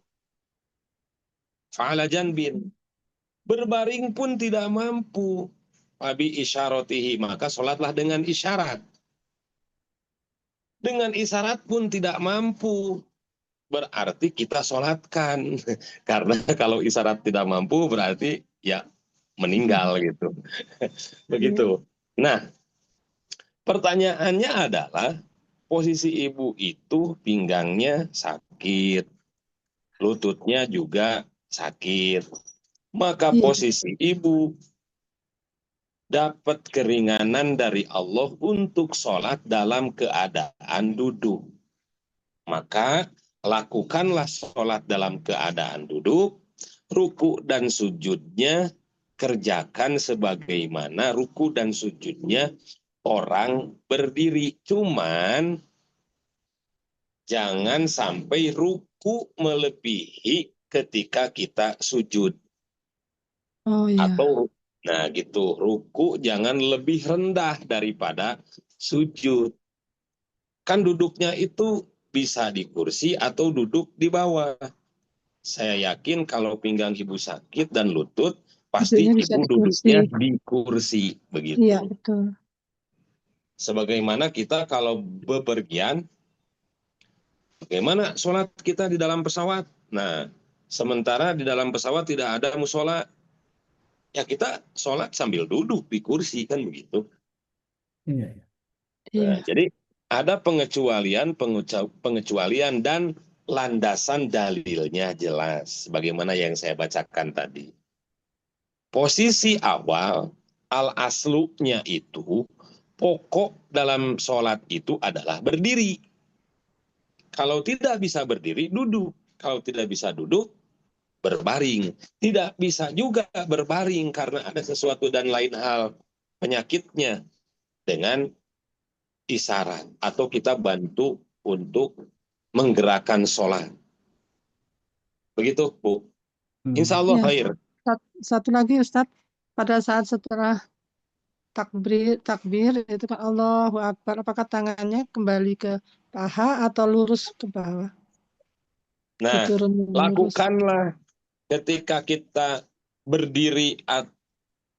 Fa'ala janbin. Berbaring pun tidak mampu. Abi isyaratihi, maka sholatlah dengan isyarat. Dengan isyarat pun tidak mampu. Berarti kita sholatkan. Karena kalau isyarat tidak mampu berarti ya meninggal gitu. Begitu. Nah, pertanyaannya adalah posisi ibu itu pinggangnya sakit. Lututnya juga sakit. Maka Iya. posisi ibu dapat keringanan dari Allah untuk sholat dalam keadaan duduk. Maka lakukanlah sholat dalam keadaan duduk, ruku dan sujudnya kerjakan sebagaimana ruku dan sujudnya orang berdiri. Cuman jangan sampai ruku melebihi ketika kita sujud. Oh iya. Atau nah gitu, ruku jangan lebih rendah daripada sujud. Kan duduknya itu bisa di kursi atau duduk di bawah. Saya yakin kalau pinggang ibu sakit dan lutut, pasti Duduknya bisa ibu di kursi. duduknya di kursi begitu. Iya, betul. Sebagaimana kita kalau bepergian, bagaimana sholat kita di dalam pesawat? Nah, sementara di dalam pesawat tidak ada musola, ya kita sholat sambil duduk di kursi, kan begitu. Iya. Iya. Nah, jadi ada pengecualian dan landasan dalilnya jelas. Bagaimana yang saya bacakan tadi. Posisi awal, al-aslunya itu, pokok dalam sholat itu adalah berdiri. Kalau tidak bisa berdiri, duduk. Kalau tidak bisa duduk, berbaring. Tidak bisa juga berbaring karena ada sesuatu dan lain hal penyakitnya dengan isyarat. Atau kita bantu untuk menggerakkan sholat. Begitu, Bu. Insya Allah Iya. khair. Satu lagi Ustadz, pada saat setelah takbir itu kan Allahu Akbar, apakah tangannya kembali ke paha atau lurus ke bawah? Nah, Diturun lurus. lakukanlah ketika kita berdiri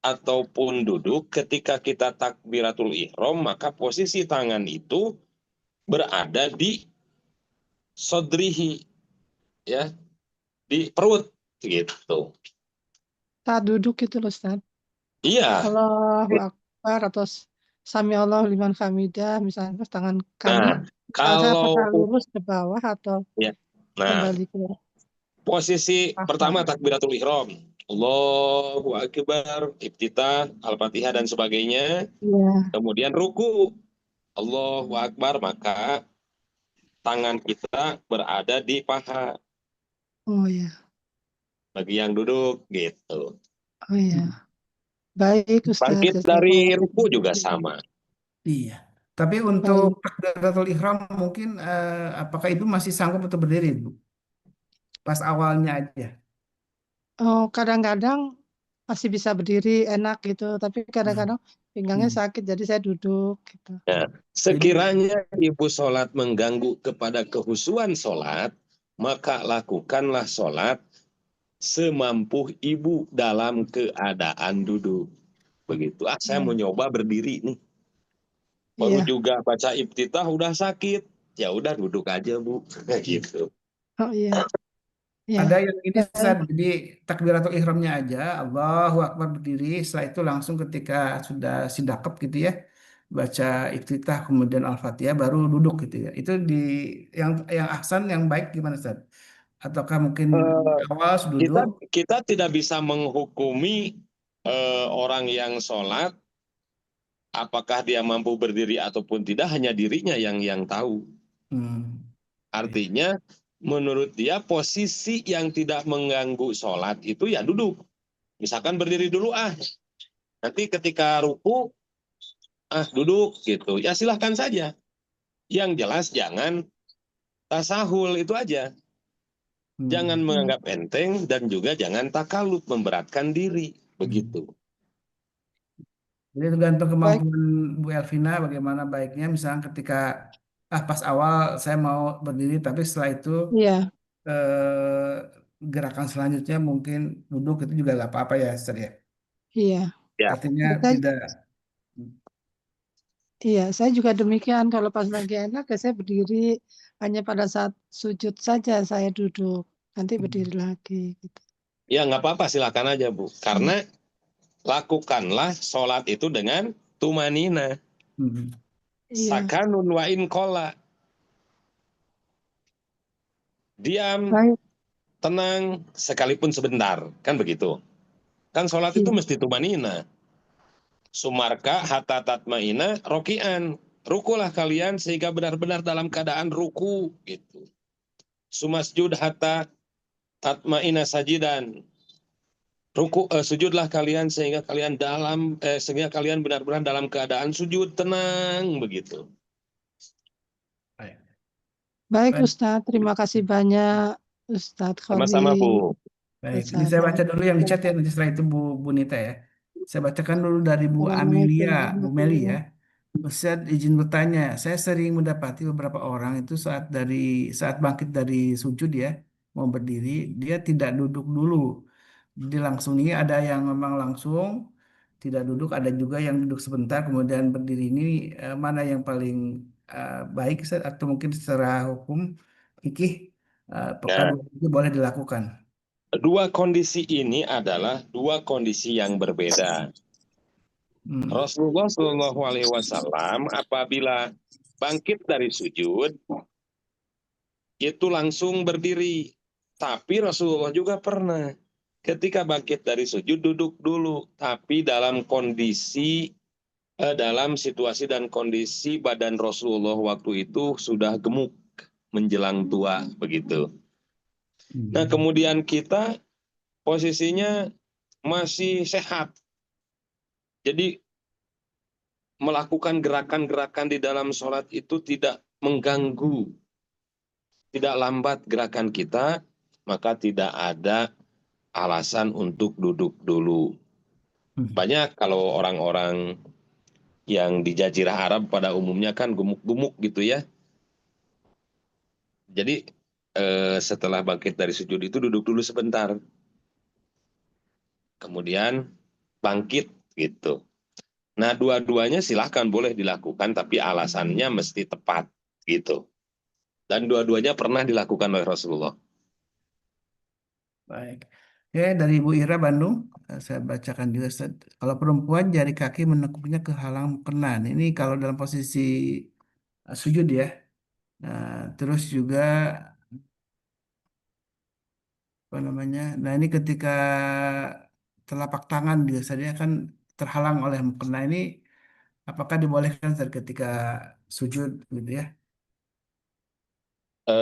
ataupun duduk, ketika kita takbiratul ihram, maka posisi tangan itu berada di sodrihi, ya, di perut, gitu. Saat duduk itu loh Ustadz. Iya. Allahu Akbar atau Sami Allahu liman hamidah, misalnya tangan kanan. Nah, Apakah kalau lurus ke bawah atau ya, nah, kembali ke posisi paha? pertama takbiratul ihram, Allahu Akbar, iftitah, Al-Fatihah dan sebagainya. Iya. Kemudian ruku, Allahu Akbar, maka tangan kita berada di paha. Oh iya. Bagi yang duduk, gitu. Oh iya. Baik Ustadz. Bangkit dari ruku juga sama. Iya. Tapi untuk takbiratul ihram mungkin apakah ibu masih sanggup untuk berdiri, Bu? Pas awalnya aja. Oh, kadang-kadang masih bisa berdiri enak gitu, tapi kadang-kadang pinggangnya sakit, jadi saya duduk gitu. Nah, sekiranya ibu sholat mengganggu kepada kehusuan sholat, maka lakukanlah sholat semampu ibu dalam keadaan duduk. Begitu. Saya mau nyoba berdiri nih. Baru Iya. juga baca iftitah udah sakit. Ya udah duduk aja, Bu. Gitu. Oh iya. Ya. Ada yang ini saat jadi takbiratul ihramnya aja, Allahu Akbar berdiri, setelah itu langsung ketika sudah sidakep gitu ya, baca iftitah kemudian Al-Fatihah baru duduk gitu ya. Itu di yang ahsan yang baik gimana Ustaz? Ataukah mungkin Eh, awal kita duduk? kita tidak bisa menghukumi orang yang sholat apakah dia mampu berdiri ataupun tidak, hanya dirinya yang tahu. Hmm. Artinya menurut dia posisi yang tidak mengganggu sholat itu ya duduk. Misalkan berdiri dulu nanti ketika ruku duduk gitu. Ya silahkan saja. Yang jelas jangan tasahul, itu aja. Jangan Hmm. menganggap enteng dan juga jangan takaluf memberatkan diri. Hmm. Begitu. Jadi tergantung Baik, kemampuan Bu Elvina bagaimana baiknya. Misalnya ketika pas awal saya mau berdiri, tapi setelah itu iya, eh, gerakan selanjutnya mungkin duduk itu juga nggak apa-apa ya, Ustaz ya. iya. Ya. Artinya Saya, tidak. iya, saya juga demikian. Kalau pas lagi enak, ya saya berdiri. Hanya pada saat sujud saja saya duduk. Nanti berdiri lagi. Gitu. Ya nggak apa-apa, silakan aja Bu. Hmm. Karena lakukanlah sholat itu dengan tumanina. Hmm. Iya, Sakanun wa in qalla. Diam, baik. tenang, sekalipun sebentar. Kan begitu. Kan sholat itu Iya, mesti tumanina. Sumarka hatta tatmaina rokian. Rukulah kalian sehingga benar-benar dalam keadaan ruku. Gitu. Sumasjud hatta tatmaina sajidan. Sujudlah kalian sehingga kalian benar-benar dalam keadaan sujud tenang begitu. Baik. baik Baik. Ustadz. Terima kasih banyak Ustadz Sama-sama Khalid. Bu. Baik. Ini Ustadz saya baca Sarif. dulu yang di chat ya, nanti setelah itu Bu Nita ya. Saya bacakan dulu dari Bu Assalamualaikum Amelia, Bu Meli ya. warahmatullahi. Ustaz izin bertanya, saya sering mendapati beberapa orang itu saat bangkit dari sujud ya, mau berdiri, dia tidak duduk dulu. Jadi langsung ini ada yang memang langsung tidak duduk, ada juga yang duduk sebentar kemudian berdiri. Ini mana yang paling baik Ustaz? Atau mungkin secara hukum fikih apakah Nah, dua itu boleh dilakukan? dua kondisi ini adalah dua kondisi yang berbeda. Hmm. Rasulullah Shallallahu Alaihi Wasallam apabila bangkit dari sujud itu langsung berdiri. Tapi Rasulullah juga pernah ketika bangkit dari sujud duduk dulu, tapi dalam situasi dan kondisi badan Rasulullah waktu itu sudah gemuk menjelang tua begitu. Nah, Hmm. kemudian kita posisinya masih sehat. Jadi melakukan gerakan-gerakan di dalam sholat itu tidak mengganggu, tidak lambat gerakan kita, maka tidak ada alasan untuk duduk dulu. Hmm. Banyak kalau orang-orang yang di Jazirah Arab pada umumnya kan gemuk-gemuk gitu ya. Jadi setelah bangkit dari sujud itu duduk dulu sebentar, kemudian bangkit gitu. Nah, dua-duanya silahkan boleh dilakukan, tapi alasannya mesti tepat gitu. Dan dua-duanya pernah dilakukan oleh Rasulullah. Baik. Oke, dari Ibu Ira Bandung, saya bacakan juga. Ustaz. Kalau perempuan jari kaki menekuknya ke halang mukena. Ini kalau dalam posisi sujud ya. Nah, terus juga apa namanya? Nah, ini ketika telapak tangan biasanya kan terhalang oleh mukena ini, apakah dibolehkan Ustaz, ketika sujud gitu ya?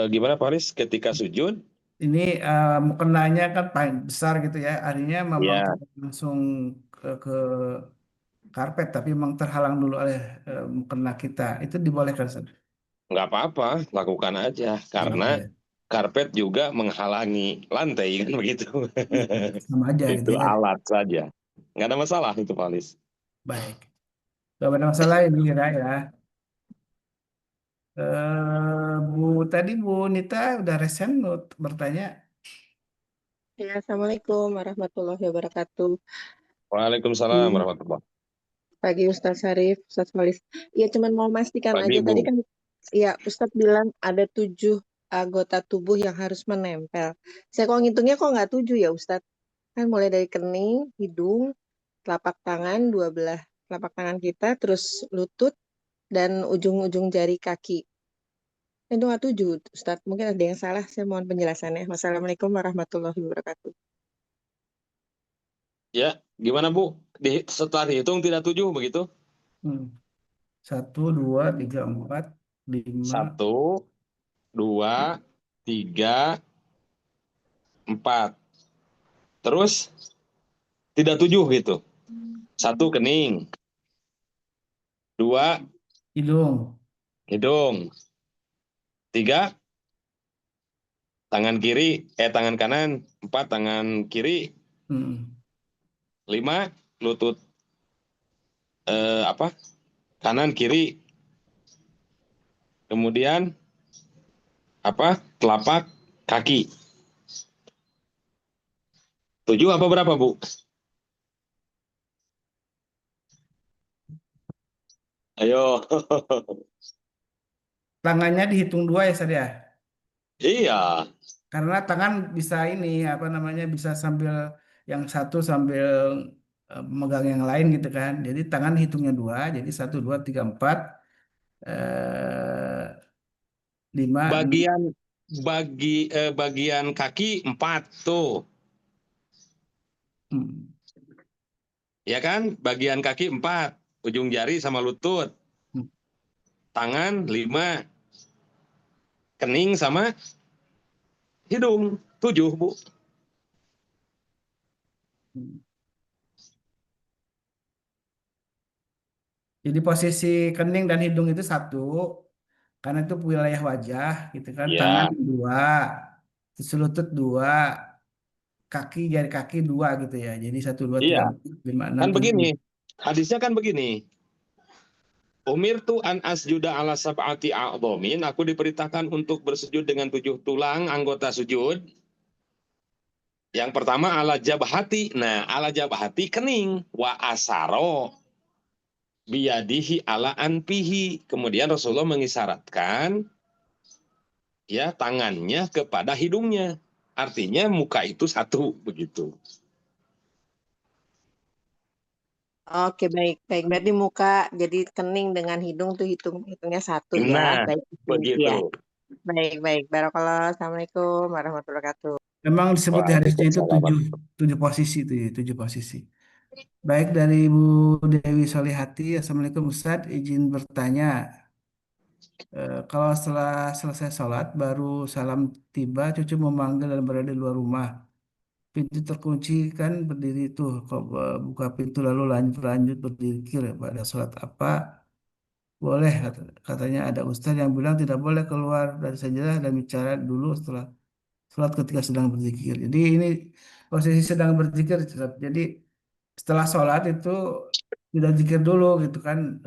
Gimana Faris ketika sujud? Ini mukenanya kan paling besar gitu ya. Artinya memang Ya, tidak langsung ke karpet, tapi memang terhalang dulu oleh mukena kita. Itu dibolehkan, Ustaz? nggak apa-apa, lakukan aja. Nggak Karena apa-apa ya. karpet juga menghalangi lantai kan begitu. Iya, sama aja gitu Itu ya. alat saja. Nggak ada masalah itu Faris. Baik. Gak ada masalah ini kira ya. Tadi Bu Nita udah resen bertanya. Ya, Assalamualaikum warahmatullahi wabarakatuh. Waalaikumsalam Pagi, warahmatullahi. pagi Ustadz Sarif, Ustadz Walis. Ya, cuman mau memastikan Pagi aja tadi Bu. kan, ya Ustadz bilang ada 7 anggota tubuh yang harus menempel. Saya kok ngitungnya kok nggak 7 ya Ustadz? Kan mulai dari kening, hidung, telapak tangan, 12 telapak tangan kita, terus lutut, dan ujung-ujung jari kaki. Itu nggak 7, Ustadz. Mungkin ada yang salah, saya mohon penjelasannya. Wassalamualaikum warahmatullahi wabarakatuh. Ya, gimana Bu? Setelah dihitung tidak 7 begitu? 1, 2, 3, 4, 5. 1, 2, 3, 4. Terus tidak 7 gitu. 1 kening, 2 Hidung. hidung, 3 tangan kanan, 4 tangan kiri, Hmm. 5 lutut kanan kiri, kemudian telapak kaki. 7 apa berapa Bu? Ayo. Tangannya dihitung 2 ya, Sad ya? Iya. Karena tangan bisa ini apa namanya bisa sambil yang satu sambil megang yang lain gitu kan. Jadi tangan hitungnya 2, jadi 1, 2, 3, 4, 5, 6. Bagian kaki 4 tuh. Hmm. Ya kan? Bagian kaki 4, ujung jari sama lutut. Hmm. Tangan 5, kening sama hidung 7 Bu. Hmm. Jadi posisi kening dan hidung itu 1, karena itu wilayah wajah gitu kan. Tangan Ya, 2, terus lutut 2, jari kaki 2 gitu ya. Jadi 1, 2, 3, iya. 4, 5, 6, Kan 7. begini. Hadisnya kan begini. Umirtu an asjuda ala sab'ati a'dhamin. Aku diperintahkan untuk bersujud dengan 7 tulang anggota sujud. Yang pertama ala jabhati. Nah, ala jabhati kening. Wa asaro biyadihi ala anpihi. Kemudian Rasulullah mengisyaratkan ya tangannya kepada hidungnya. Artinya muka itu 1 begitu. Oke, baik. Baik, berarti muka jadi kening dengan hidung tuh hitungnya 1 ya. Nah, Baik, begitu. ya. Baik, baik. Barakallah. Assalamualaikum warahmatullahi wabarakatuh. Memang disebut di hadisnya itu Waalaikumsalam. 7 posisi itu ya, 7 posisi. Baik, dari Ibu Dewi Solihati, Assalamualaikum Ustadz, izin bertanya. Kalau setelah selesai sholat, baru salam tiba, cucu memanggil dan berada di luar rumah. Pintu terkunci kan berdiri tuh, kalau buka pintu lalu lanjut berzikir pada sholat apa? Boleh, katanya ada Ustadz yang bilang tidak boleh keluar dari sajadah dan bicara dulu setelah sholat ketika sedang berzikir. Jadi ini posisi sedang berzikir, Ustadz. Jadi setelah sholat itu tidak zikir dulu gitu kan.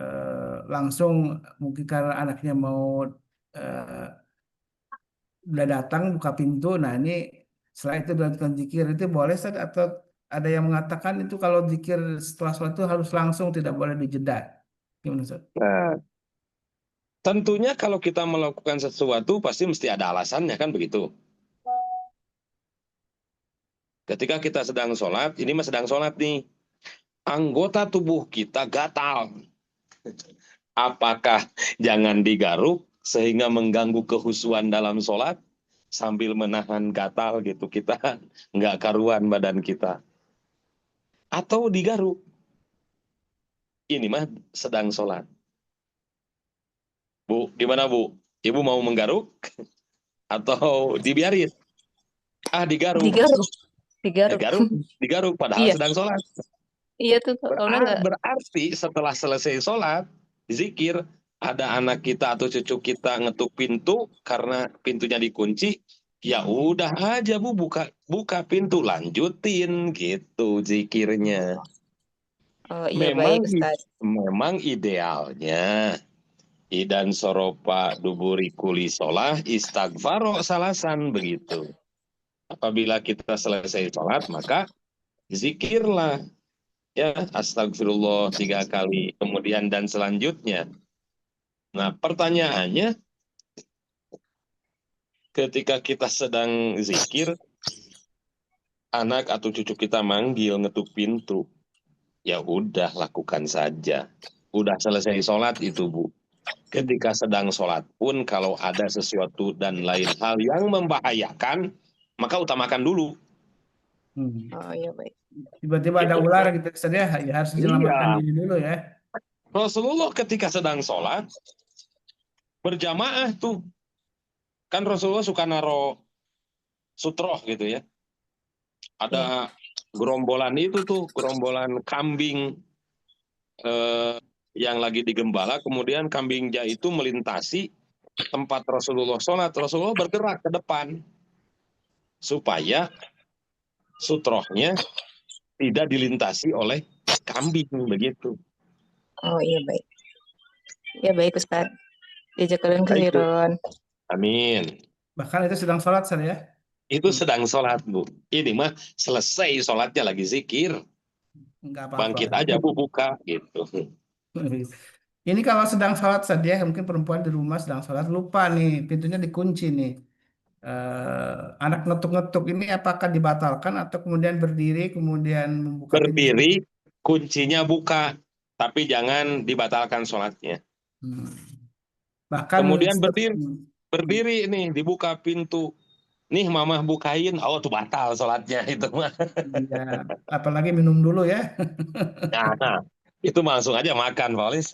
Langsung mungkin karena anaknya mau eh, udah datang buka pintu, nah ini setelah itu dilakukan zikir itu boleh Ustaz? Atau ada yang mengatakan itu kalau zikir setelah sholat itu harus langsung tidak boleh dijeda, gimana Ustaz? Nah, tentunya kalau kita melakukan sesuatu pasti mesti ada alasannya kan begitu. Ketika kita sedang sholat, ini mah sedang sholat nih, anggota tubuh kita gatal. Apakah jangan digaruk sehingga mengganggu kehusuan dalam sholat sambil menahan gatal gitu, kita nggak karuan badan kita. Atau digaruk. Ini mah sedang sholat. Bu, gimana Bu? Ibu mau menggaruk atau dibiarin? Digaruk. Digaruk padahal Iya, sedang sholat. iya tuh Ona nggak. Berarti setelah selesai sholat, zikir, ada anak kita atau cucu kita ngetuk pintu karena pintunya dikunci, ya udah aja Bu, buka pintu, lanjutin gitu zikirnya. Oh iya baik Ustaz. Memang idealnya idan soropa duburi kuli sholah istighfaro salasan begitu. Apabila kita selesai sholat maka zikirlah ya astagfirullah 3 kali kemudian dan selanjutnya. Nah pertanyaannya, ketika kita sedang zikir, anak atau cucu kita manggil ngetuk pintu, ya udah lakukan saja. Udah selesai sholat itu Bu. ketika sedang sholat pun kalau ada sesuatu dan lain hal yang membahayakan, maka utamakan dulu. Hmm. Oh iya baik. Tiba-tiba ada Gitu. ular gitu Ustaz ya, ya harus Iya. diselamatkan diri dulu ya. Rasulullah ketika sedang sholat berjamaah tuh, kan Rasulullah suka naro sutroh gitu ya. Ada gerombolan itu tuh, gerombolan kambing yang lagi digembala, kemudian kambingnya itu melintasi tempat Rasulullah sholat. Rasulullah bergerak ke depan supaya sutrohnya tidak dilintasi oleh kambing begitu. Oh iya baik. Ya baik Ustaz. Jazakallahu Baik, Bu. khairan. Amin. Bahkan itu sedang sholat Ustaz ya. Itu sedang sholat, Bu. Ini mah selesai sholatnya lagi zikir. Enggak apa-apa. Bangkit aja, Bu, buka gitu. Ini kalau sedang sholat saja, mungkin perempuan di rumah sedang sholat lupa nih pintunya dikunci nih. Anak ngetuk-ngetuk ini apakah dibatalkan atau kemudian berdiri kemudian membuka pintu? Berdiri, kuncinya buka, tapi jangan dibatalkan sholatnya. Bahkan Kemudian berdiri nih, dibuka pintu. Nih mamah bukain, oh tuh batal sholatnya itu mah. ya, apalagi minum dulu ya. Nah, itu mah langsung aja makan, Polis.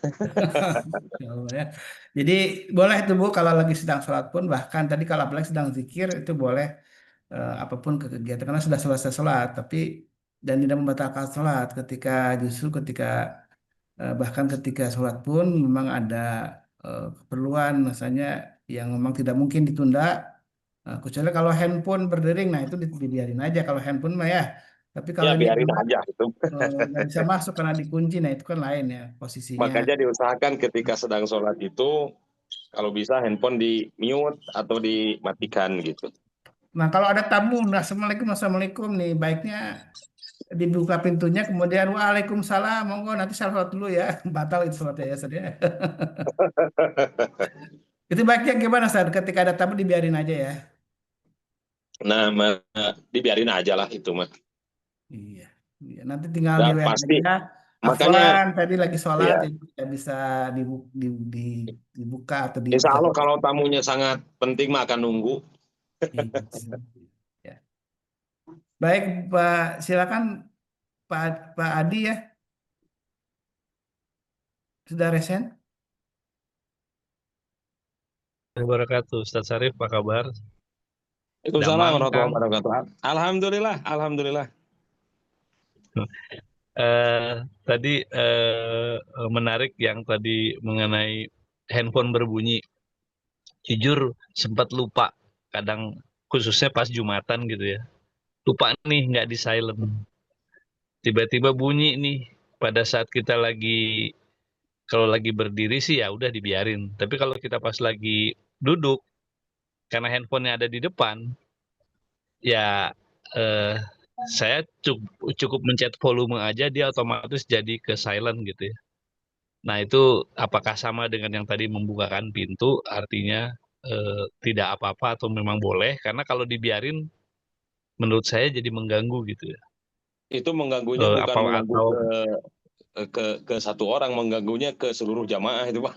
Ya. Jadi boleh itu Bu kalau lagi sedang sholat pun, bahkan tadi kalau apalagi sedang zikir itu boleh apapun kegiatan karena sudah selesai sholat, tapi dan tidak membatalkan sholat ketika bahkan ketika sholat pun memang ada keperluan misalnya yang memang tidak mungkin ditunda. Kecuali kalau handphone berdering, nah itu dibiarin aja kalau handphone mah ya. Tapi kalau Ya ini biarin aja itu. nggak bisa masuk karena dikunci, nah itu kan lain ya posisinya. Makanya diusahakan ketika sedang sholat itu, kalau bisa handphone di mute atau dimatikan gitu. Nah kalau ada tamu, nah, assalamualaikum nih, baiknya dibuka pintunya kemudian waalaikumsalam, monggo nanti saya sholat dulu ya, batal itu sholatnya ya Ustaz ya. Itu baiknya gimana Ustaz? Ketika ada tamu dibiarin aja ya. Nah, dibiarin aja lah itu mah. Iya. Iya, nanti tinggal Udah di pasti. aja. Makanya, Afwan tadi lagi sholat, ya, jadi tidak bisa dibuka atau insya Allah dijawab. kalau tamunya sangat penting mah akan nunggu. Iya. Ya. Baik Pak, silakan Pak Adi ya. Sudah resen? Wabarakatuh. Ustaz Syarif, apa kabar? Waalaikumsalam Damang, warahmatullahi Kang. wabarakatuh. Alhamdulillah, alhamdulillah. Tadi menarik yang tadi mengenai handphone berbunyi. Jujur sempat lupa, kadang khususnya pas Jumatan gitu ya. Lupa nih nggak di silent. Tiba-tiba bunyi nih pada saat kita kalau lagi berdiri sih ya udah dibiarin. Tapi kalau kita pas lagi duduk, karena handphonenya ada di depan, ya saya cukup mencet volume aja, dia otomatis jadi ke silent gitu ya. Nah itu apakah sama dengan yang tadi membukakan pintu, artinya tidak apa-apa atau memang boleh? Karena kalau dibiarin, menurut saya jadi mengganggu gitu ya. Itu mengganggunya bukan mengganggu Atau ke satu orang, mengganggunya ke seluruh jamaah itu Pak.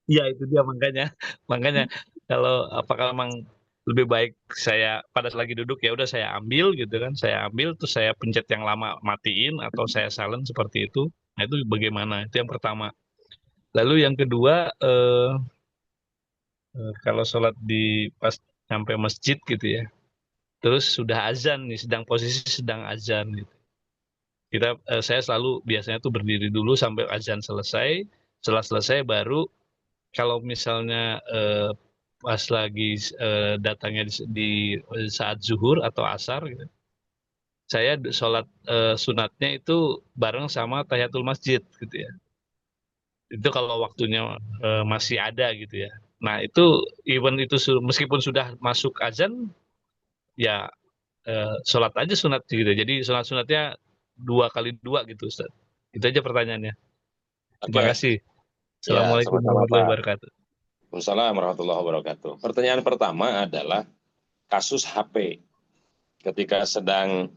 ya itu dia makanya kalau apakah memang lebih baik saya pada lagi duduk ya udah saya ambil gitu kan, saya ambil terus saya pencet yang lama matiin atau saya silent seperti itu. Nah itu bagaimana? Itu yang pertama. Lalu yang kedua kalau sholat di pas sampai masjid gitu ya, terus sudah azan nih, posisi sedang azan gitu. Saya selalu biasanya tuh berdiri dulu sampai azan selesai. Setelah selesai baru kalau misalnya pas lagi datangnya di saat zuhur atau asar gitu, saya sholat sunatnya itu bareng sama tahiyatul masjid gitu ya. Itu kalau waktunya masih ada gitu ya. Nah itu even itu meskipun sudah masuk azan ya sholat aja sunat gitu. Jadi sunatnya 2x2 gitu Ustaz. Itu aja pertanyaannya. Terima Oke. kasih. Ya, Assalamualaikum sama-sama warahmatullahi Pak. wabarakatuh. Waalaikumsalam warahmatullahi wabarakatuh. Pertanyaan pertama adalah kasus HP. Ketika sedang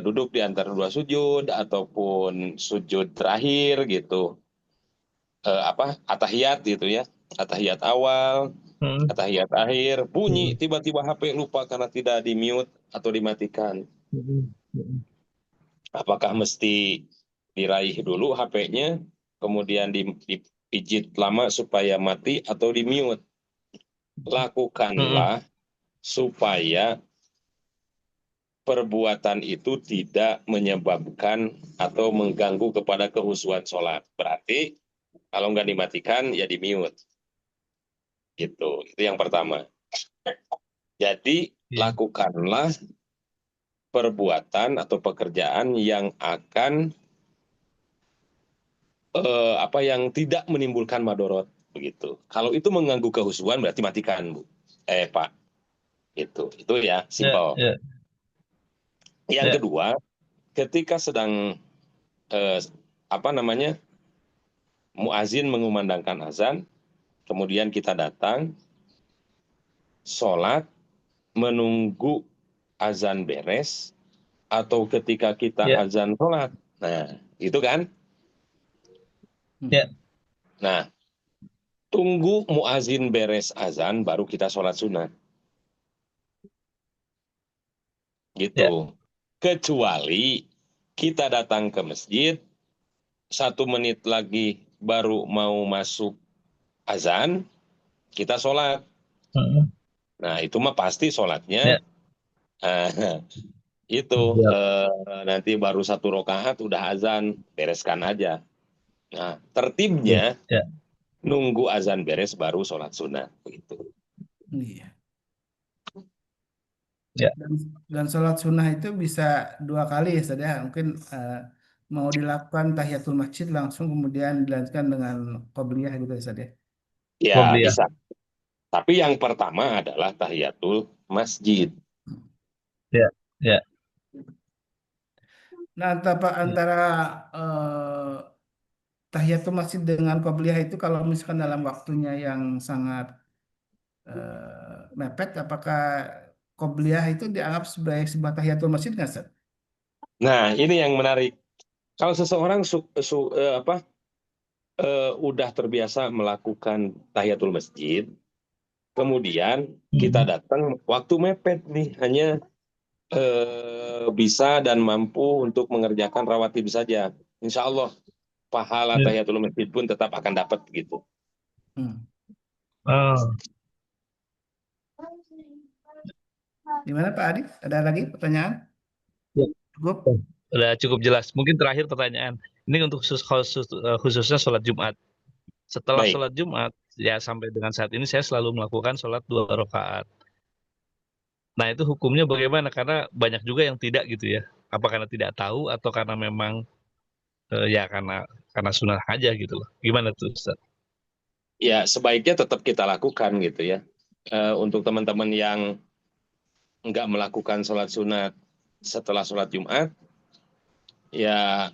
duduk di antara dua sujud ataupun sujud terakhir gitu. Atahiyat gitu ya. Atahiyat awal, Hmm. atahiyat akhir, bunyi Hmm. tiba-tiba HP lupa karena tidak di-mute atau dimatikan. Hmm. Hmm. Apakah mesti diraih dulu HP-nya, kemudian dipijit lama supaya mati atau di-mute? Hmm. Lakukanlah supaya perbuatan itu tidak menyebabkan atau mengganggu kepada kehusuan sholat. Berarti kalau nggak dimatikan ya di-mute. Gitu. Itu yang pertama. Jadi Iya. lakukanlah perbuatan atau pekerjaan yang akan yang tidak menimbulkan madorot begitu. Kalau itu mengganggu kehusuan berarti matikan, Bu. Pak. Itu ya, Ya, simpel. ya, Yang ya. kedua, ketika sedang muazin mengumandangkan azan, kemudian kita datang, sholat, menunggu azan beres, atau ketika kita Ya, azan sholat. Nah, itu kan. ya. Nah, tunggu muazin beres azan, baru kita sholat sunat. Ya. Gitu. Kecuali kita datang ke masjid, 1 menit lagi baru mau masuk azan, kita sholat. Hmm. Nah, itu mah pasti Ya. sholatnya itu Ya. nanti baru 1 rakaat udah azan, bereskan aja. Nah, Ya. tertibnya Ya. nunggu azan beres baru sholat sunat. Begitu. Iya. Ya. Dan sholat sunnah itu bisa 2 kali ya, Ustaz ya. Mungkin mau dilakukan tahiyatul masjid langsung kemudian dilanjutkan dengan qobliyah gitu ya, Ustaz ya. Ya, Qobliyah. bisa. Tapi yang pertama adalah tahiyatul masjid. Ya. Ya. Nah, antara tahiyatul masjid dengan qobliyah itu kalau misalkan dalam waktunya yang sangat mepet, apakah qobliyah itu dianggap sebagai sebuah tahiyatul masjid nggak, Ustaz? Nah, ini yang menarik. Kalau seseorang udah terbiasa melakukan tahiyatul masjid, kemudian kita datang waktu mepet nih, hanya bisa dan mampu untuk mengerjakan rawatib saja. Insya Allah pahala Ya. tahiyatul masjid pun tetap akan dapat gitu. Hmm. Oh. Gimana Pak Adi? Ada lagi pertanyaan? Ya. Cukup? Udah cukup jelas. Mungkin terakhir pertanyaan. Ini untuk khususnya sholat Jumat. Setelah Baik. sholat Jumat, ya sampai dengan saat ini saya selalu melakukan sholat 2 rakaat. Nah, itu hukumnya bagaimana? Karena banyak juga yang tidak gitu ya. Apa karena tidak tahu atau karena memang ya karena sunnah aja gitu loh. Gimana tuh, Ustaz? Ya, sebaiknya tetap kita lakukan gitu ya. Untuk teman-teman yang nggak melakukan sholat sunat setelah sholat Jumat, ya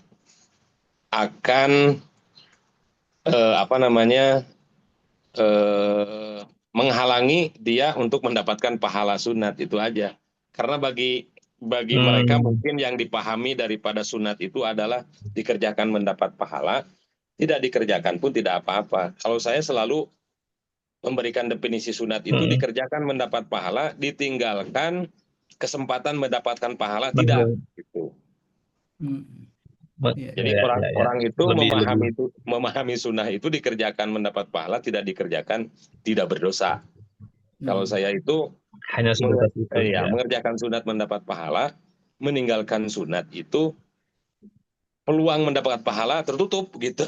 akan menghalangi dia untuk mendapatkan pahala sunat itu aja. Karena bagi mereka mungkin yang dipahami daripada sunat itu adalah dikerjakan mendapat pahala, tidak dikerjakan pun tidak apa-apa. Kalau saya selalu memberikan definisi sunat itu dikerjakan mendapat pahala, ditinggalkan kesempatan mendapatkan pahala tidak. Gitu. Iya. Jadi Ya. orang itu Lebih. memahami sunnah itu dikerjakan mendapat pahala, tidak dikerjakan tidak berdosa. Kalau saya itu Hanya sebatas itu ya. mengerjakan sunat mendapat pahala, meninggalkan sunat itu peluang mendapat pahala tertutup gitu.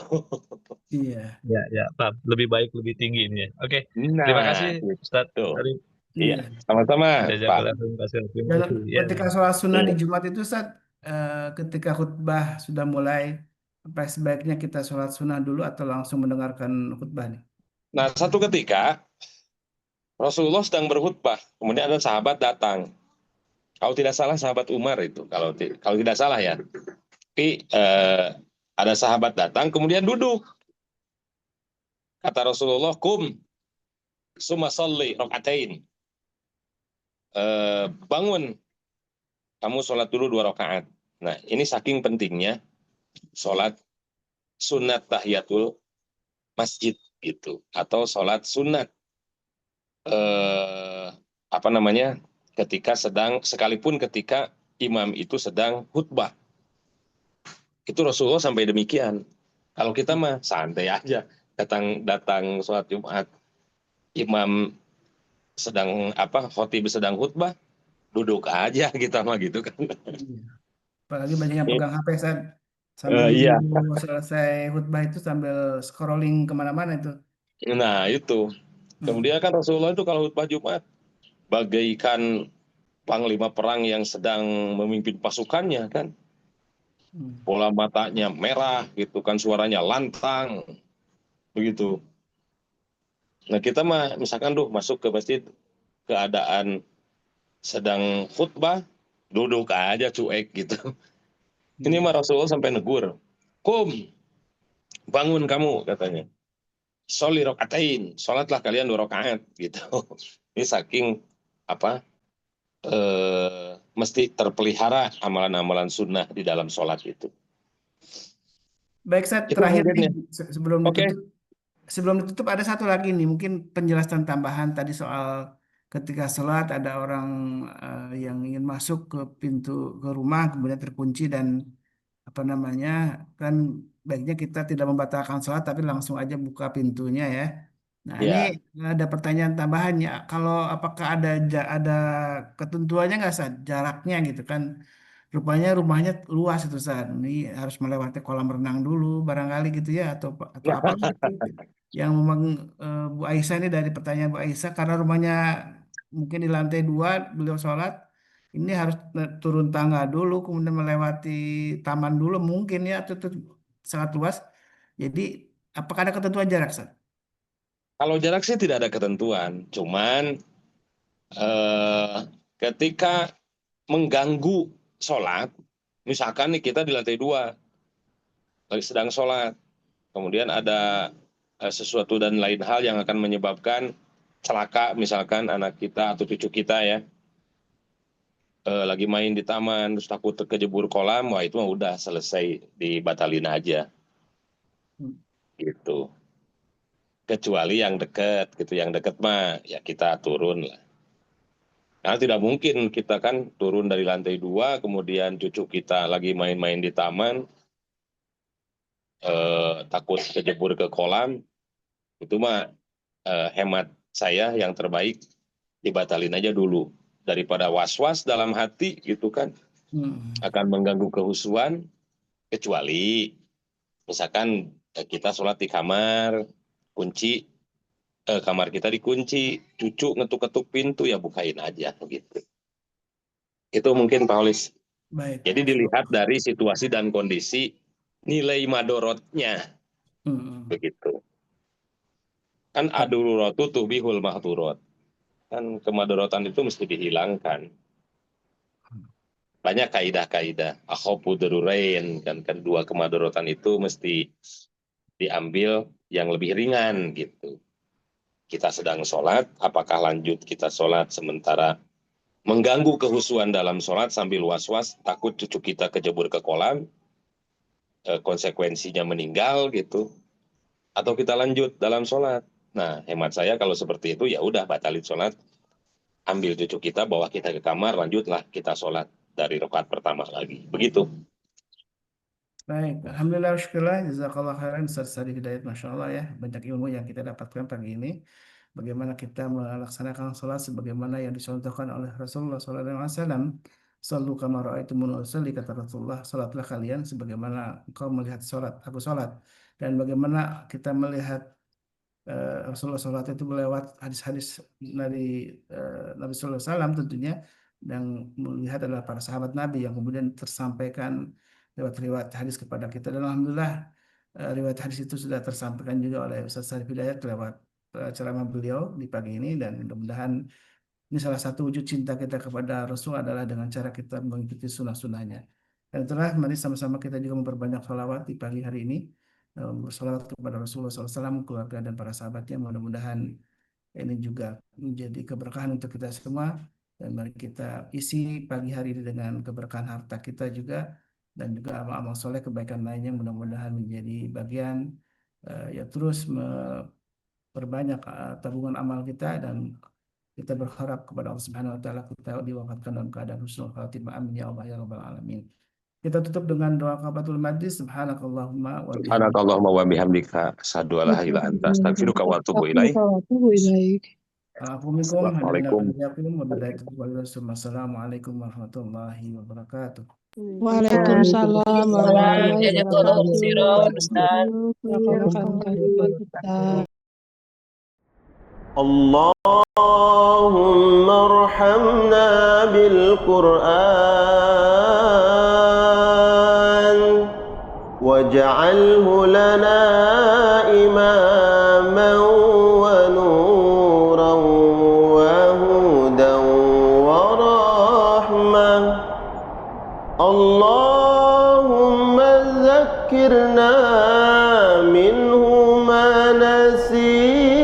Iya. Ya, Pak. Lebih baik, lebih tinggi ini ya. Oke. Terima Nah, kasih, Ustaz. gitu. Arif. Iya, Iya. sama-sama, Pak. Terima Dan kasih. Ya. ketika sholat sunnah di Iya. Jumat itu Ustaz, ketika khutbah sudah mulai, apa sebaiknya kita sholat sunnah dulu atau langsung mendengarkan khutbah nih? Nah, satu ketika Rasulullah sedang berkhutbah, kemudian ada sahabat datang. Kalau tidak salah sahabat Umar itu, kalau tidak salah ya. Tapi ada sahabat datang, kemudian duduk. Kata Rasulullah, kum, summa salli rakaatain. Bangun, kamu sholat dulu 2 rakaat. Nah, ini saking pentingnya sholat sunat tahiyatul masjid gitu, atau sholat sunat apa namanya, sekalipun ketika imam itu sedang khutbah. Itu Rasulullah sampai demikian. Kalau kita mah santai aja, datang sholat Jumat, imam sedang khotib sedang khutbah, duduk aja kita mah gitu kan. Iya. Apalagi banyak yang pegang HP saat sambil Iya. nunggu selesai khutbah itu sambil scrolling kemana-mana itu. Nah itu. Kemudian kan Rasulullah itu kalau khutbah Jumat bagaikan panglima perang yang sedang memimpin pasukannya kan. Bola matanya merah gitu kan, suaranya lantang begitu. Nah kita mah misalkan masuk ke masjid keadaan sedang khutbah, duduk aja cuek gitu. Ini mah Rasulullah sampai negur, kum, bangun kamu katanya. Sholi rokaatain, sholatlah kalian 2 rakaat gitu. Ini saking mesti terpelihara amalan-amalan sunnah di dalam sholat itu. Baik, Ustaz, Itu terakhir mungkin nih ya. sebelum Oke. ditutup. Sebelum ditutup ada satu lagi nih, mungkin penjelasan tambahan tadi soal ketika sholat ada orang yang ingin masuk ke pintu ke rumah kemudian terkunci dan apa namanya, kan baiknya kita tidak membatalkan sholat tapi langsung aja buka pintunya ya. Nah ini Ya. ada pertanyaan tambahannya, kalau apakah ada ketentuannya nggak Ustaz, jaraknya gitu kan? Rupanya rumahnya luas itu saat ini harus melewati kolam renang dulu barangkali gitu ya, atau apa gitu yang memang Bu Aisyah ini, dari pertanyaan Bu Aisyah, karena rumahnya mungkin di lantai 2 beliau sholat ini harus turun tangga dulu kemudian melewati taman dulu mungkin ya, itu sangat luas. Jadi apakah ada ketentuan jarak, Ustaz? Kalau jarak sih tidak ada ketentuan, cuman ketika mengganggu sholat, misalkan nih kita di lantai 2 lagi sedang sholat, kemudian ada sesuatu dan lain hal yang akan menyebabkan celaka, misalkan anak kita atau cucu kita ya, lagi main di taman terus takut kejebur kolam, wah itu mah udah selesai, dibatalin aja gitu. Kecuali yang dekat gitu, yang dekat mah ya kita turun lah. Karena tidak mungkin kita kan turun dari lantai 2 kemudian cucu kita lagi main-main di taman takut kejebur ke kolam, itu mah hemat saya yang terbaik dibatalin aja dulu, daripada was-was dalam hati gitu kan, akan mengganggu kehusuan. Kecuali misalkan kita sholat di kamar, kunci kamar kita dikunci, cucu ngetuk-ketuk pintu ya bukain aja gitu. Itu mungkin Pak Holis. Baik. Jadi dilihat dari situasi dan kondisi, nilai madorotnya begitu. Kan adururatu tubihul mahturot. Kan kemadorotan itu mesti dihilangkan. Banyak kaidah-kaidah. Akhofu darurain, kan kedua kemadorotan itu mesti diambil yang lebih ringan gitu. Kita sedang sholat, apakah lanjut kita sholat sementara mengganggu kehusuan dalam sholat sambil was-was takut cucu kita kejebur ke kolam, konsekuensinya meninggal gitu, atau kita lanjut dalam sholat. Nah, hemat saya kalau seperti itu ya udah batalin sholat, ambil cucu kita, bawa kita ke kamar, lanjutlah kita sholat dari rakaat pertama lagi. Begitu. Baik, alhamdulillah, syukurlah, jazakallah khairan Ustaz Sari Hidayat, Masya Allah ya, banyak ilmu yang kita dapatkan pagi ini. Bagaimana kita melaksanakan sholat sebagaimana yang dicontohkan oleh Rasulullah SAW. Sallu kama ra'aitumuni usolli, kata Rasulullah, sholatlah kalian sebagaimana engkau melihat sholat, aku sholat. Dan bagaimana kita melihat Rasulullah SAW itu melewat hadis-hadis dari Nabi SAW tentunya, yang melihat adalah para sahabat Nabi yang kemudian tersampaikan lewat riwayat hadis kepada kita. Dan alhamdulillah riwayat hadis itu sudah tersampaikan juga oleh Ustaz Sarif Hidayat lewat ceramah beliau di pagi ini, dan mudah-mudahan ini salah satu wujud cinta kita kepada Rasul adalah dengan cara kita mengikuti sunnah-sunnahnya. Dan itulah, mari sama-sama kita juga memperbanyak salawat di pagi hari ini, bersalawat kepada Rasulullah SAW, keluarga dan para sahabatnya. Mudah-mudahan ini juga menjadi keberkahan untuk kita semua. dan mari kita isi pagi hari ini dengan keberkahan harta kita juga, dan juga amal-amal soleh kebaikan lainnya, mudah-mudahan menjadi bagian ya terus memperbanyak tabungan amal kita, dan kita berharap kepada Allah Subhanahu wa taala kita diwafatkan dalam keadaan husnul khatimah. Amin ya Allah ya rabbal alamin. Kita tutup dengan doa kafaratul majlis. Subhanakallahumma wa bihamdika. Subhanakallahumma wa bihamdika asyhadu an la ilaha illa anta astaghfiruka wa atubu ilaik. Assalamualaikum. Wassalamualaikum warahmatullahi wabarakatuh. Waalaikumsalam warahmatullahi wabarakatuh. Ustaz. Allahumma arhamna bil Qur'an waj'alhu lana imaman wa nuran wa hudan wa rahmah. Allahumma zakkirna minhu ma nasina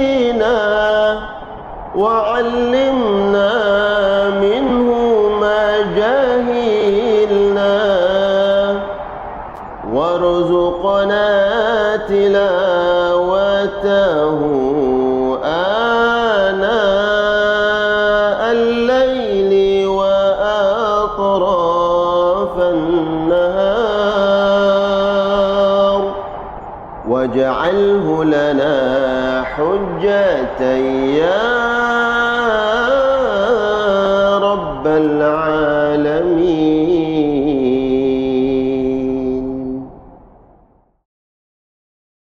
وعلمنا منه ما جهلنا وارزقنا تلاوته آناء الليل وأطراف النهار واجعله لنا حجة يا